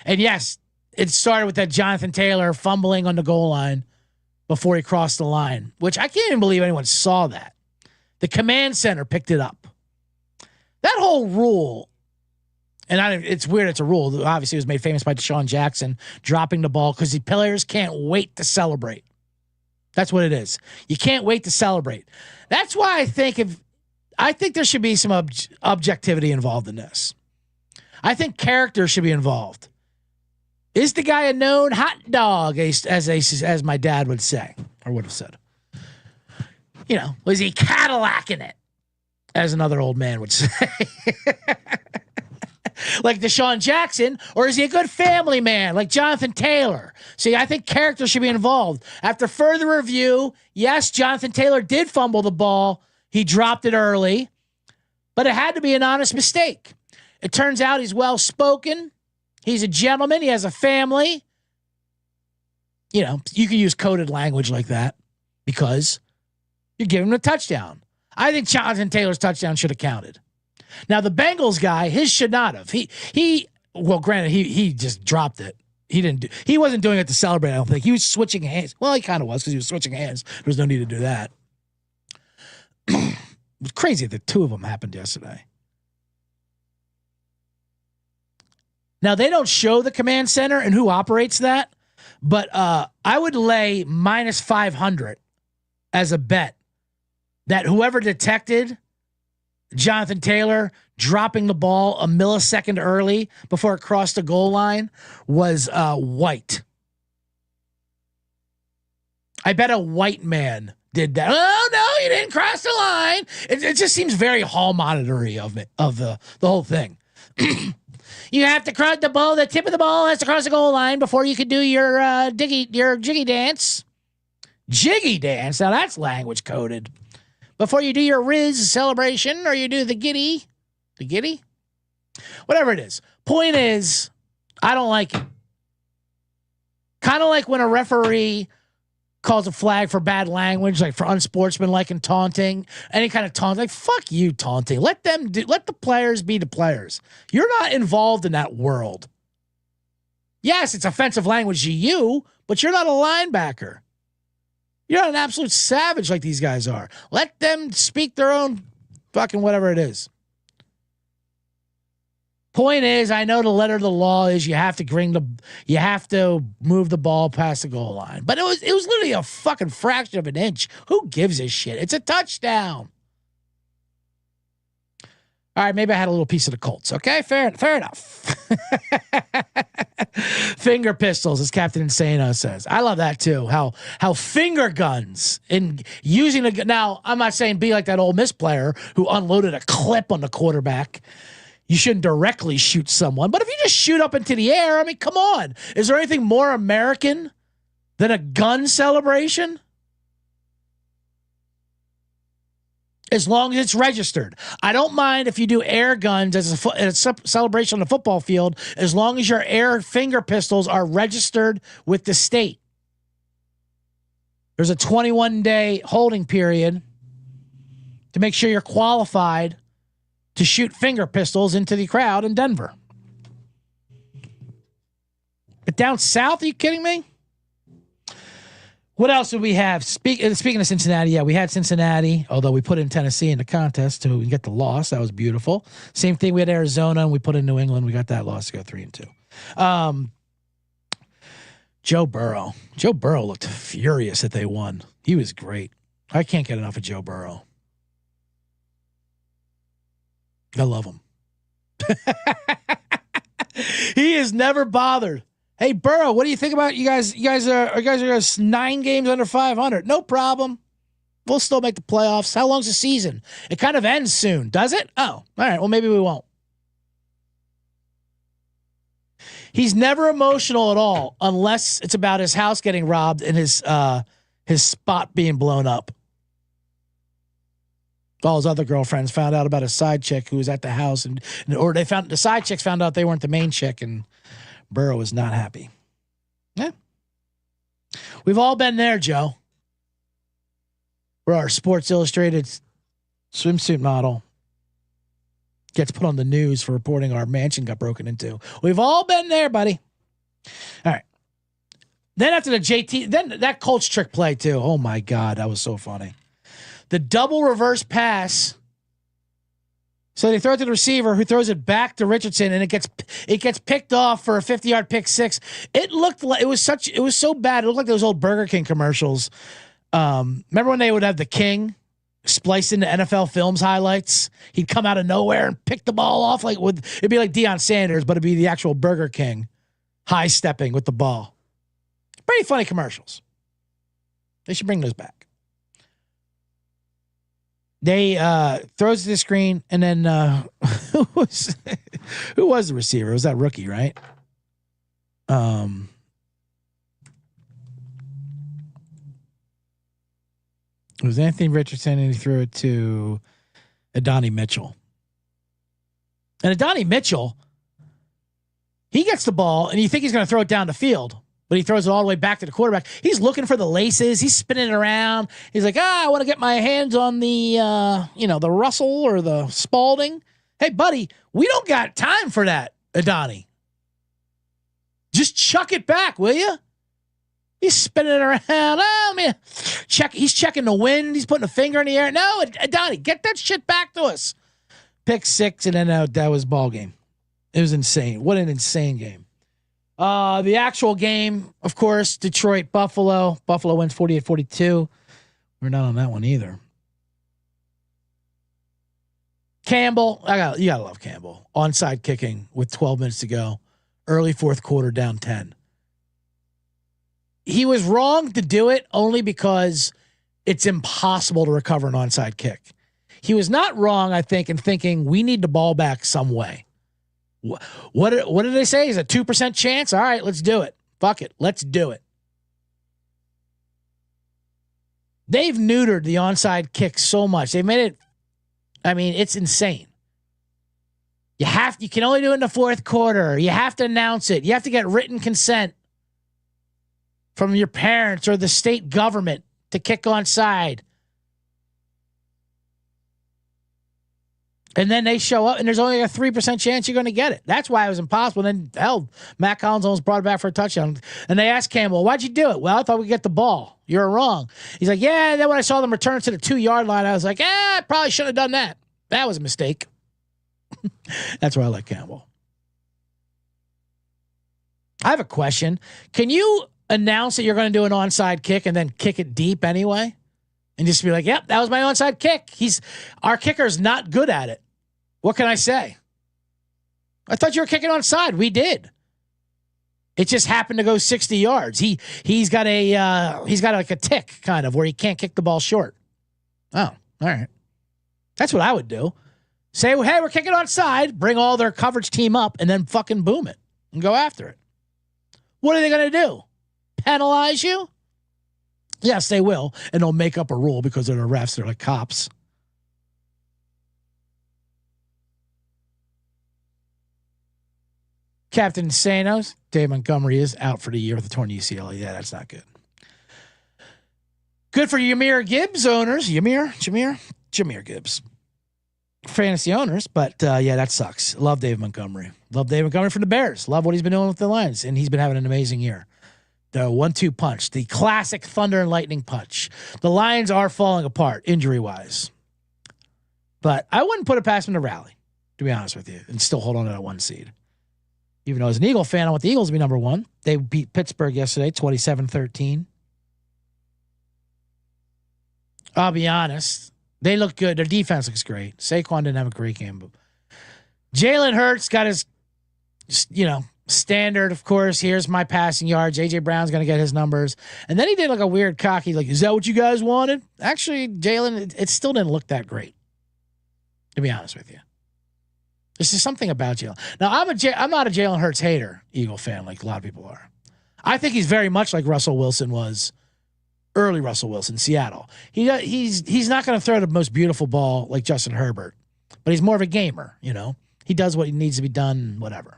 And yes, it started with that Jonathan Taylor fumbling on the goal line before he crossed the line, which I can't even believe anyone saw that. The command center picked it up. That whole rule, and it's weird it's a rule. Obviously, it was made famous by Deshaun Jackson dropping the ball because the players can't wait to celebrate. That's what it is. You can't wait to celebrate. That's why I think there should be some objectivity involved in this. I think character should be involved. Is the guy a known hot dog, as my dad would say, or would have said? Was he Cadillacing it, as another old man would say? Like Deshaun Jackson, or is he a good family man like Jonathan Taylor? See, I think character should be involved. After further review, yes, Jonathan Taylor did fumble the ball. He dropped it early, but it had to be an honest mistake. It turns out he's well-spoken. He's a gentleman. He has a family. You can use coded language like that because you're giving him a touchdown. I think Jonathan Taylor's touchdown should have counted. Now, the Bengals guy, his should not have. Granted, he just dropped it. He wasn't doing it to celebrate, I don't think. He was switching hands. Well, he kind of was because he was switching hands. There was no need to do that. It was crazy that two of them happened yesterday. Now, they don't show the command center and who operates that, but I would lay minus 500 as a bet that whoever detected Jonathan Taylor dropping the ball a millisecond early before it crossed the goal line was white. I bet a white man did that. Oh no, you didn't cross the line. It just seems very hall monitory of the whole thing. You have to cross the ball. The tip of the ball has to cross the goal line before you can do your jiggy dance. Jiggy dance. Now that's language coded. Before you do your Riz celebration or you do the giddy, whatever it is. Point is, I don't like it. Kind of like when a referee calls a flag for bad language, like for unsportsmanlike and taunting, any kind of taunt, like fuck you taunting. Let the players be the players. You're not involved in that world. Yes, it's offensive language to you, but you're not a linebacker. You're not an absolute savage like these guys are. Let them speak their own fucking whatever it is. Point is, I know the letter of the law is you have to move the ball past the goal line. But it was literally a fucking fraction of an inch. Who gives a shit? It's a touchdown. All right, maybe I had a little piece of the Colts. Okay, fair enough. Finger pistols, as Captain Insano says. I love that too. How finger guns in using a now. I'm not saying be like that Ole Miss player who unloaded a clip on the quarterback. You shouldn't directly shoot someone, but if you just shoot up into the air, I mean, come on. Is there anything more American than a gun celebration? As long as it's registered. I don't mind if you do air guns as a celebration on the football field, as long as your air finger pistols are registered with the state. There's a 21-day holding period to make sure you're qualified to shoot finger pistols into the crowd in Denver. But down south, are you kidding me? What else do we have? Speaking of Cincinnati, yeah, we had Cincinnati, although we put in Tennessee in the contest to get the loss. That was beautiful. Same thing, we had Arizona, and we put in New England. We got that loss to go 3-2. Joe Burrow. Joe Burrow looked furious that they won. He was great. I can't get enough of Joe Burrow. I love him. He is never bothered. Hey, Burrow, what do you think about you guys? You guys are 9 games under 500. No problem. We'll still make the playoffs. How long's the season? It kind of ends soon, does it? Oh, all right. Well, maybe we won't. He's never emotional at all unless it's about his house getting robbed and his spot being blown up. All his other girlfriends found out about a side chick who was at the house, or the side chicks found out they weren't the main chick, and Burrow was not happy. Yeah, we've all been there, Joe. Where our Sports Illustrated swimsuit model gets put on the news for reporting our mansion got broken into. We've all been there, buddy. All right. Then after the JT, then that Colts trick play too. Oh my God, that was so funny. The double reverse pass. So they throw it to the receiver, who throws it back to Richardson, and it gets picked off for a 50-yard pick six. It looked like it was so bad. It looked like those old Burger King commercials. Remember when they would have the King spliced into NFL Films highlights? He'd come out of nowhere and pick the ball off it'd be like Deion Sanders, but it'd be the actual Burger King high stepping with the ball. Pretty funny commercials. They should bring those back. They throws to the screen, and then who was the receiver? It was that rookie, right? It was Anthony Richardson, and he threw it to Adonai Mitchell. And Adonai Mitchell, he gets the ball, and you think he's going to throw it down the field, but he throws it all the way back to the quarterback. He's looking for the laces. He's spinning it around. He's like, I want to get my hands on the, the Russell or the Spalding. Hey, buddy, we don't got time for that, Adonai. Just chuck it back, will you? He's spinning it around. Oh, man. He's checking the wind. He's putting a finger in the air. No, Adonai, get that shit back to us. Pick six, and then that was ball game. It was insane. What an insane game. The actual game, of course, Detroit, Buffalo. Buffalo wins 48-42. We're not on that one either. Campbell, you gotta love Campbell. Onside kicking with 12 minutes to go. Early fourth quarter, down 10. He was wrong to do it only because it's impossible to recover an onside kick. He was not wrong, I think, in thinking we need the ball back some way. What did they say? Is a 2% chance? All right, let's do it. Fuck it. Let's do it. They've neutered the onside kick so much. They made it, it's insane. You can only do it in the fourth quarter. You have to announce it. You have to get written consent. from your parents or the state government to kick onside. And then they show up, and there's only a 3% chance you're going to get it. That's why it was impossible. And then, hell, Matt Collins almost brought it back for a touchdown. And they asked Campbell, why'd you do it? Well, I thought we'd get the ball. You're wrong. He's like, yeah, and then when I saw them return to the 2-yard line, I was like, I probably shouldn't have done that. That was a mistake. That's why I like Campbell. I have a question. Can you announce that you're going to do an onside kick and then kick it deep anyway? And just be like, yep, that was my onside kick. Our kicker's not good at it. What can I say? I thought you were kicking onside. We did. It just happened to go 60 yards. He's got like a tick kind of where he can't kick the ball short. Oh, all right. That's what I would do. Say, well, hey, we're kicking onside. Bring all their coverage team up and then fucking boom it and go after it. What are they going to do? Penalize you? Yes, they will. And they'll make up a rule because they're the refs. They're like cops. Captain Sanos, Dave Montgomery is out for the year with a torn UCL. Yeah, that's not good. Good for Jahmyr Gibbs owners. Jahmyr Gibbs. Fantasy owners, but yeah, that sucks. Love Dave Montgomery. Love Dave Montgomery from the Bears. Love what he's been doing with the Lions, and he's been having an amazing year. The 1-2 punch, the classic thunder and lightning punch. The Lions are falling apart injury-wise. But I wouldn't put it past them to rally, to be honest with you, and still hold on to that 1 seed. Even though as an Eagle fan, I want the Eagles to be number 1. They beat Pittsburgh yesterday, 27-13. I'll be honest. They look good. Their defense looks great. Saquon didn't have a great game. But Jalen Hurts got his, standard, of course. Here's my passing yards. A.J. Brown's going to get his numbers. And then he did like a weird cocky, like, is that what you guys wanted? Actually, Jalen, it still didn't look that great, to be honest with you. There's just something about Jalen. Now, I'm not a Jalen Hurts hater, Eagle fan, like a lot of people are. I think he's very much like Russell Wilson was, early Russell Wilson, Seattle. He's not going to throw the most beautiful ball like Justin Herbert, but he's more of a gamer, He does what he needs to be done, whatever.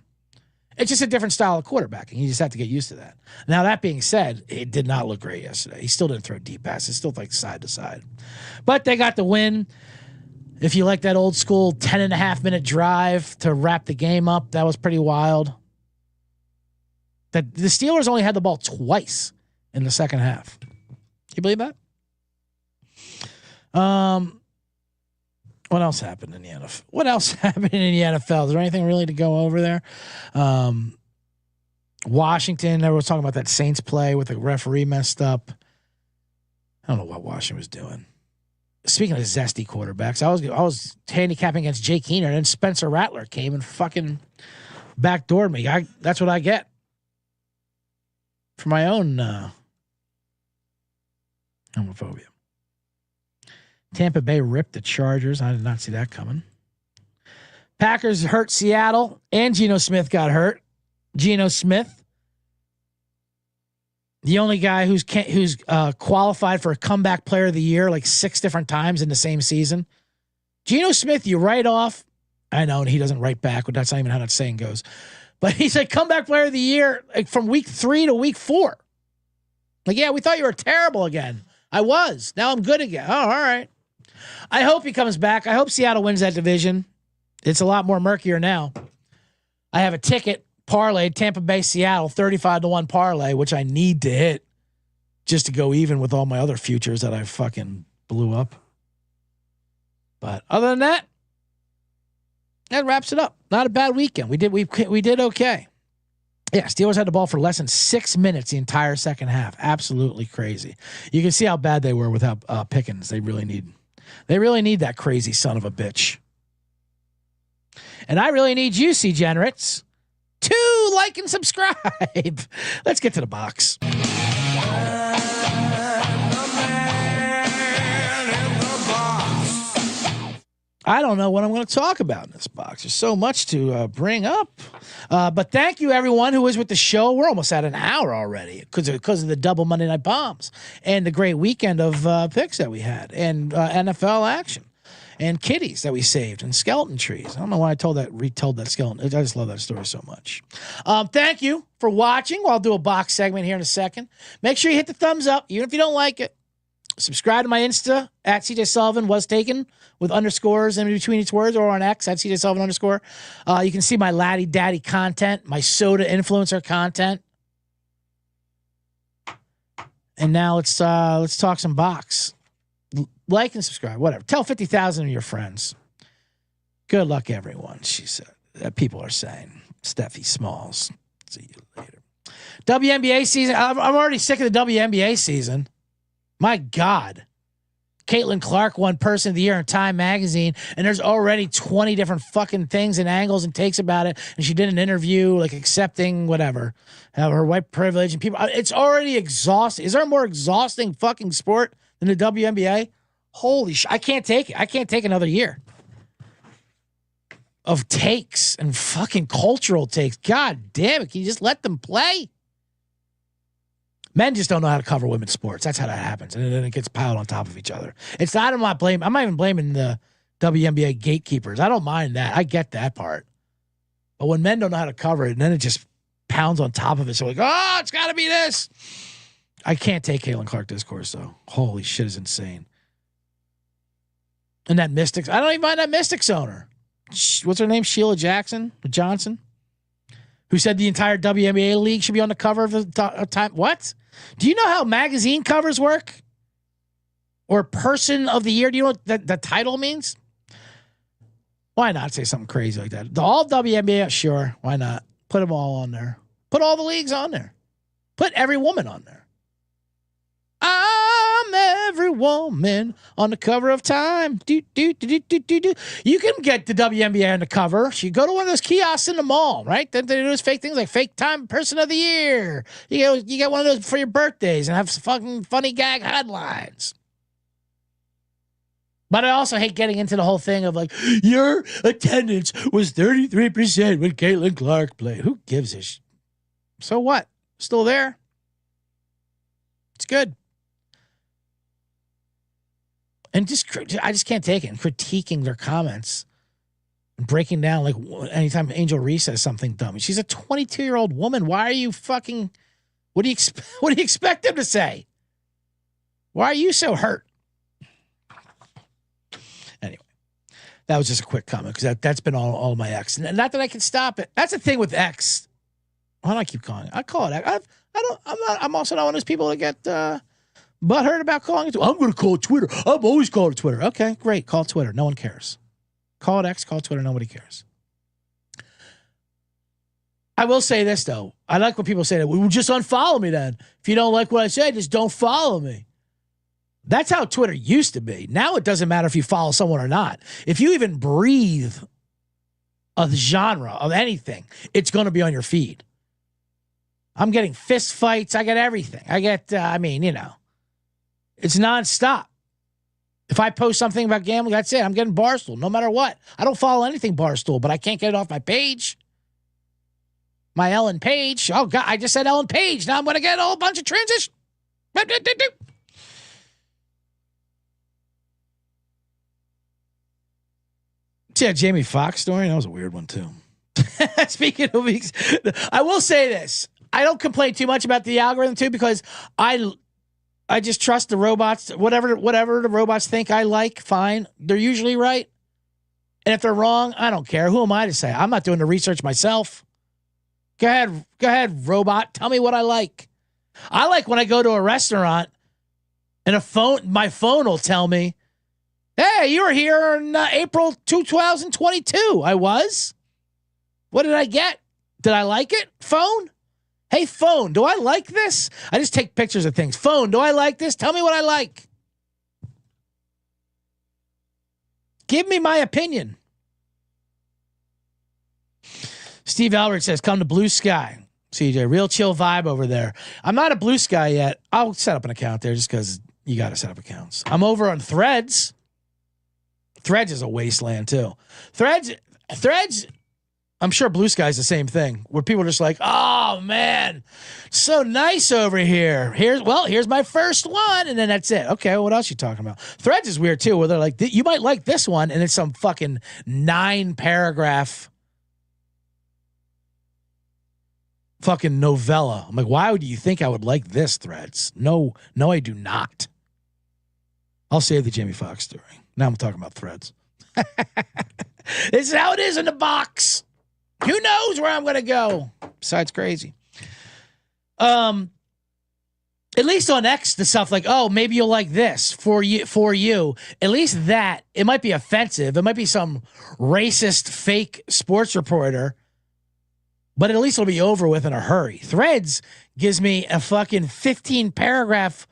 It's just a different style of quarterbacking. You just have to get used to that. Now, that being said, it did not look great yesterday. He still didn't throw deep passes. Still like side to side. But they got the win. If you like that old school 10.5-minute drive to wrap the game up, that was pretty wild. That the Steelers only had the ball twice in the second half. Can you believe that? What else happened in the NFL? Is there anything really to go over there? Washington, everyone was talking about that Saints play with the referee messed up. I don't know what Washington was doing. Speaking of zesty quarterbacks, I was handicapping against Jake Keener, and then Spencer Rattler came and fucking backdoored me. That's what I get for my own homophobia. Tampa Bay ripped the Chargers. I did not see that coming. Packers hurt Seattle, and Geno Smith got hurt. Geno Smith, the only guy who's qualified for a comeback player of the year like 6 different times in the same season. Geno Smith, you write off. I know, and he doesn't write back, but that's not even how that saying goes. But he's a comeback player of the year like from week 3 to week 4. Like, yeah, we thought you were terrible again. I was. Now I'm good again. Oh, all right. I hope he comes back. I hope Seattle wins that division. It's a lot more murkier now. I have a ticket parlayed Tampa Bay Seattle 35-1 parlay, which I need to hit just to go even with all my other futures that I fucking blew up. But other than that, that wraps it up. Not a bad weekend. We did okay. Yeah, Steelers had the ball for less than 6 minutes the entire second half. Absolutely crazy. You can see how bad they were without Pickens. They really need that crazy son of a bitch. And I really need you, C-Generates, to like and subscribe. Let's get to the box. I don't know what I'm going to talk about in this box. There's so much to bring up. But thank you, everyone who was with the show. We're almost at an hour already because of the double Monday Night Bombs and the great weekend of picks that we had and NFL action. and kitties that we saved and skeleton trees. I don't know why I retold that skeleton. I just love that story so much. Thank you for watching. I'll do a box segment here in a second. Make sure you hit the thumbs up, even if you don't like it. Subscribe to my Insta at CJ Sullivan was taken with underscores in between each word, or on X at CJ Sullivan underscore. You can see my Laddy Daddy content, my soda influencer content. And now let's talk some box. Like and subscribe, whatever. Tell 50,000 of your friends. Good luck, everyone, she said. People are saying. Steffi Smalls. See you later. WNBA season. I'm already sick of the WNBA season. My God. Caitlin Clark won Person of the Year in Time magazine, and there's already 20 different fucking things and angles and takes about it. And she did an interview, like accepting whatever, her white privilege and people. It's already exhausting. Is there a more exhausting fucking sport than the WNBA? Holy shit. I can't take it. I can't take another year of takes and fucking cultural takes. God damn it. Can you just let them play? Men just don't know how to cover women's sports. That's how that happens. And then it gets piled on top of each other. It's not, I'm not even blaming the WNBA gatekeepers. I don't mind that. I get that part. But when men don't know how to cover it, and then it just pounds on top of it. So like, oh, it's got to be this. I can't take Caitlin Clark discourse, though. Holy shit, is insane. And that Mystics, I don't even mind that Mystics owner. What's her name? Sheila Johnson, who said the entire WNBA league should be on the cover of the time. What? Do you know how magazine covers work? Or Person of the Year? Do you know what the title means? Why not say something crazy like that? The all WNBA, sure. Why not? Put them all on there. Put all the leagues on there. Put every woman on there. I'm every woman on the cover of Time. You can get the WNBA on the cover. You go to one of those kiosks in the mall, right? Then they do those fake things like fake Time Person of the Year. You get one of those for your birthdays and have some fucking funny gag headlines. But I also hate getting into the whole thing of like, your attendance was 33% when Caitlin Clark played. Who gives a shit? So what? Still there? It's good. And I just can't take it. And critiquing their comments and breaking down, like anytime Angel Reese says something dumb. She's a 22-year-old woman. Why are you fucking, what do you expect them to say? Why are you so hurt? Anyway, that was just a quick comment because that's been all my X. And not that I can stop it. That's the thing with X. Why do I keep calling it? I call it X. I'm also not one of those people that get butthurt about calling it. I'm going to call it Twitter. I've always called it Twitter. Okay, great. Call it Twitter. No one cares. Call it X. Call it Twitter. Nobody cares. I will say this, though. I like when people say that. Well, just unfollow me then. If you don't like what I say, just don't follow me. That's how Twitter used to be. Now it doesn't matter if you follow someone or not. If you even breathe a genre of anything, it's going to be on your feed. I'm getting fist fights. I get everything. I get, it's nonstop. If I post something about gambling, that's it. I'm getting Barstool, no matter what. I don't follow anything Barstool, but I can't get it off my page. My Ellen Page. Oh, God, I just said Ellen Page. Now I'm going to get a whole bunch of transition. See that Jamie Foxx story? That was a weird one, too. Speaking of weeks, I will say this. I don't complain too much about the algorithm, too, because I just trust the robots. Whatever the robots think I like, fine. They're usually right. And if they're wrong, I don't care. Who am I to say? I'm not doing the research myself. Go ahead, robot. Tell me what I like. I like when I go to a restaurant and my phone will tell me, hey, you were here in April 2022. I was. What did I get? Did I like it? Phone? Hey, phone, do I like this? I just take pictures of things. Phone, do I like this? Tell me what I like. Give me my opinion. Steve Albert says, come to Blue Sky. CJ, real chill vibe over there. I'm not a Blue Sky yet. I'll set up an account there just because you got to set up accounts. I'm over on Threads. Threads is a wasteland, too. Threads, I'm sure Blue Sky's the same thing, where people are just like, oh man, so nice over here. Here's my first one, and then that's it. Okay, well, what else you talking about? Threads is weird too, where they're like, you might like this one, and it's some fucking 9-paragraph fucking novella. I'm like, why would you think I would like this, Threads? No, I do not. I'll save the Jamie Foxx story. Now I'm talking about Threads. This is how it is in the box. Who knows where I'm going to go? Besides crazy. At least on X, the stuff like, oh, maybe you'll like this for you. At least that, it might be offensive. It might be some racist fake sports reporter, but at least it'll be over with in a hurry. Threads gives me a fucking 15-paragraph,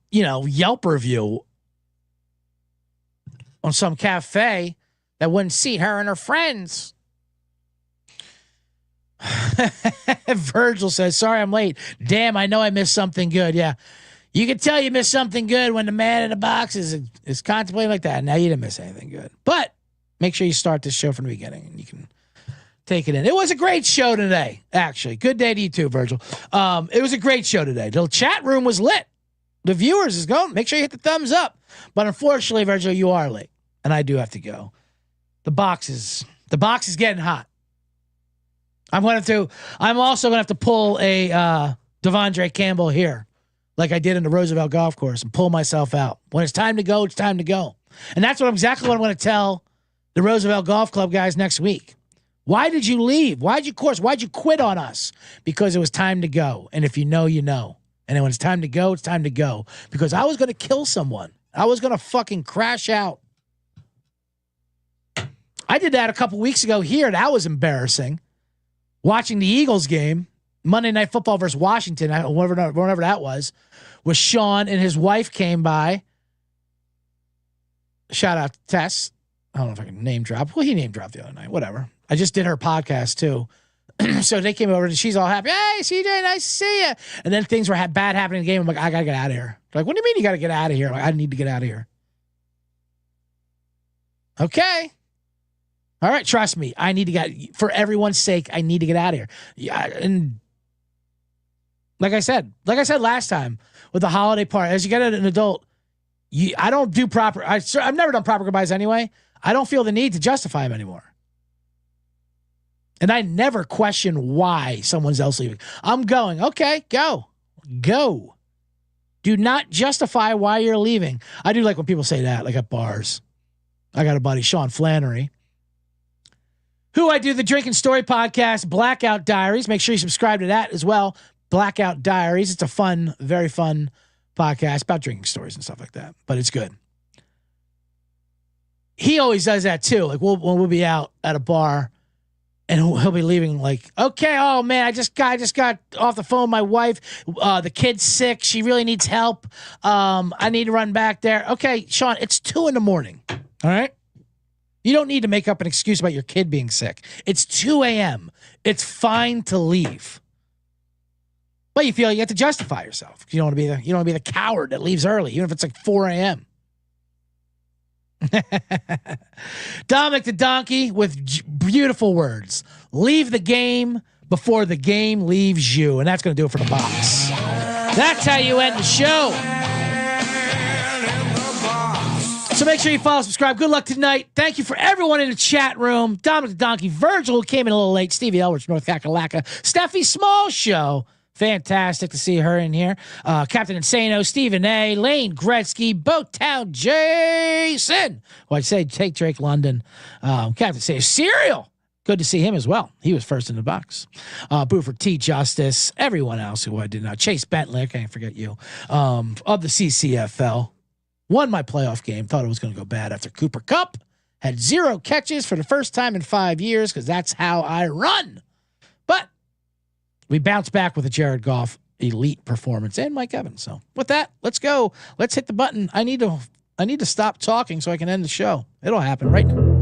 Yelp review on some cafe that wouldn't seat her and her friends. Virgil says, sorry I'm late. Damn, I know I missed something good. Yeah. You can tell you missed something good when the man in the box is contemplating like that. Now you didn't miss anything good. But make sure you start this show from the beginning and you can take it in. It was a great show today, actually. Good day to you too, Virgil. It was a great show today. The chat room was lit. The viewers is going. Make sure you hit the thumbs up. But unfortunately, Virgil, you are late. And I do have to go. The box is getting hot. I'm also gonna have to pull a Devondre Campbell here, like I did in the Roosevelt Golf Course, and pull myself out. When it's time to go, it's time to go. And that's exactly what I'm gonna tell the Roosevelt Golf Club guys next week. Why did you leave? Why'd you quit on us? Because it was time to go. And if you know, you know. And then when it's time to go, it's time to go. Because I was gonna kill someone. I was gonna fucking crash out. I did that a couple weeks ago here. That was embarrassing. Watching the Eagles game, Monday Night Football versus Washington, whenever that was, with Sean and his wife came by. Shout out to Tess. I don't know if I can name drop. Well, he name dropped the other night. Whatever. I just did her podcast too. So they came over and she's all happy. Hey, CJ, nice to see you. And then things were bad happening in the game. I'm like, I got to get out of here. They're like, what do you mean you got to get out of here? I'm like, I need to get out of here. Okay. All right, trust me. I need to get, for everyone's sake, I need to get out of here. Yeah, and like I said last time with the holiday party, as you get an adult, I don't do proper. I've never done proper goodbyes anyway. I don't feel the need to justify them anymore, and I never question why someone's else leaving. I'm going. Okay, go. Do not justify why you're leaving. I do like when people say that, like at bars. I got a buddy, Sean Flannery, who I do the Drinking Story podcast, Blackout Diaries. Make sure you subscribe to that as well. Blackout Diaries. It's a fun, very fun podcast about drinking stories and stuff like that, but it's good. He always does that too. Like we'll be out at a bar and he'll be leaving like, okay, oh man, I just got off the phone with my wife. The kid's sick. She really needs help. I need to run back there. Okay, Sean, it's 2 a.m. All right. You don't need to make up an excuse about your kid being sick. It's 2 a.m. It's fine to leave. But you feel you have to justify yourself. You don't want to be the coward that leaves early, even if it's like 4 a.m. Dominic the Donkey with beautiful words. Leave the game before the game leaves you. And that's going to do it for the box. That's how you end the show. So make sure you follow, subscribe. Good luck tonight. Thank you for everyone in the chat room. Dominic the Donkey, Virgil, who came in a little late, Stevie Elrich, North Kakalaka, Steffi Small Show. Fantastic to see her in here. Captain Insano, Stephen A., Lane Gretzky, Boattown Jason. Well, I'd say take Drake London. Captain Insano, Serial. Good to see him as well. He was first in the box. Buford T. Justice. Everyone else who I did not. Chase Bentley. I can't forget you. Of the CCFL. Won my playoff game. Thought it was going to go bad after Cooper Kupp had 0 catches for the first time in 5 years because that's how I run. But we bounced back with a Jared Goff elite performance and Mike Evans. So with that, let's go. Let's hit the button. I need to stop talking so I can end the show. It'll happen right now.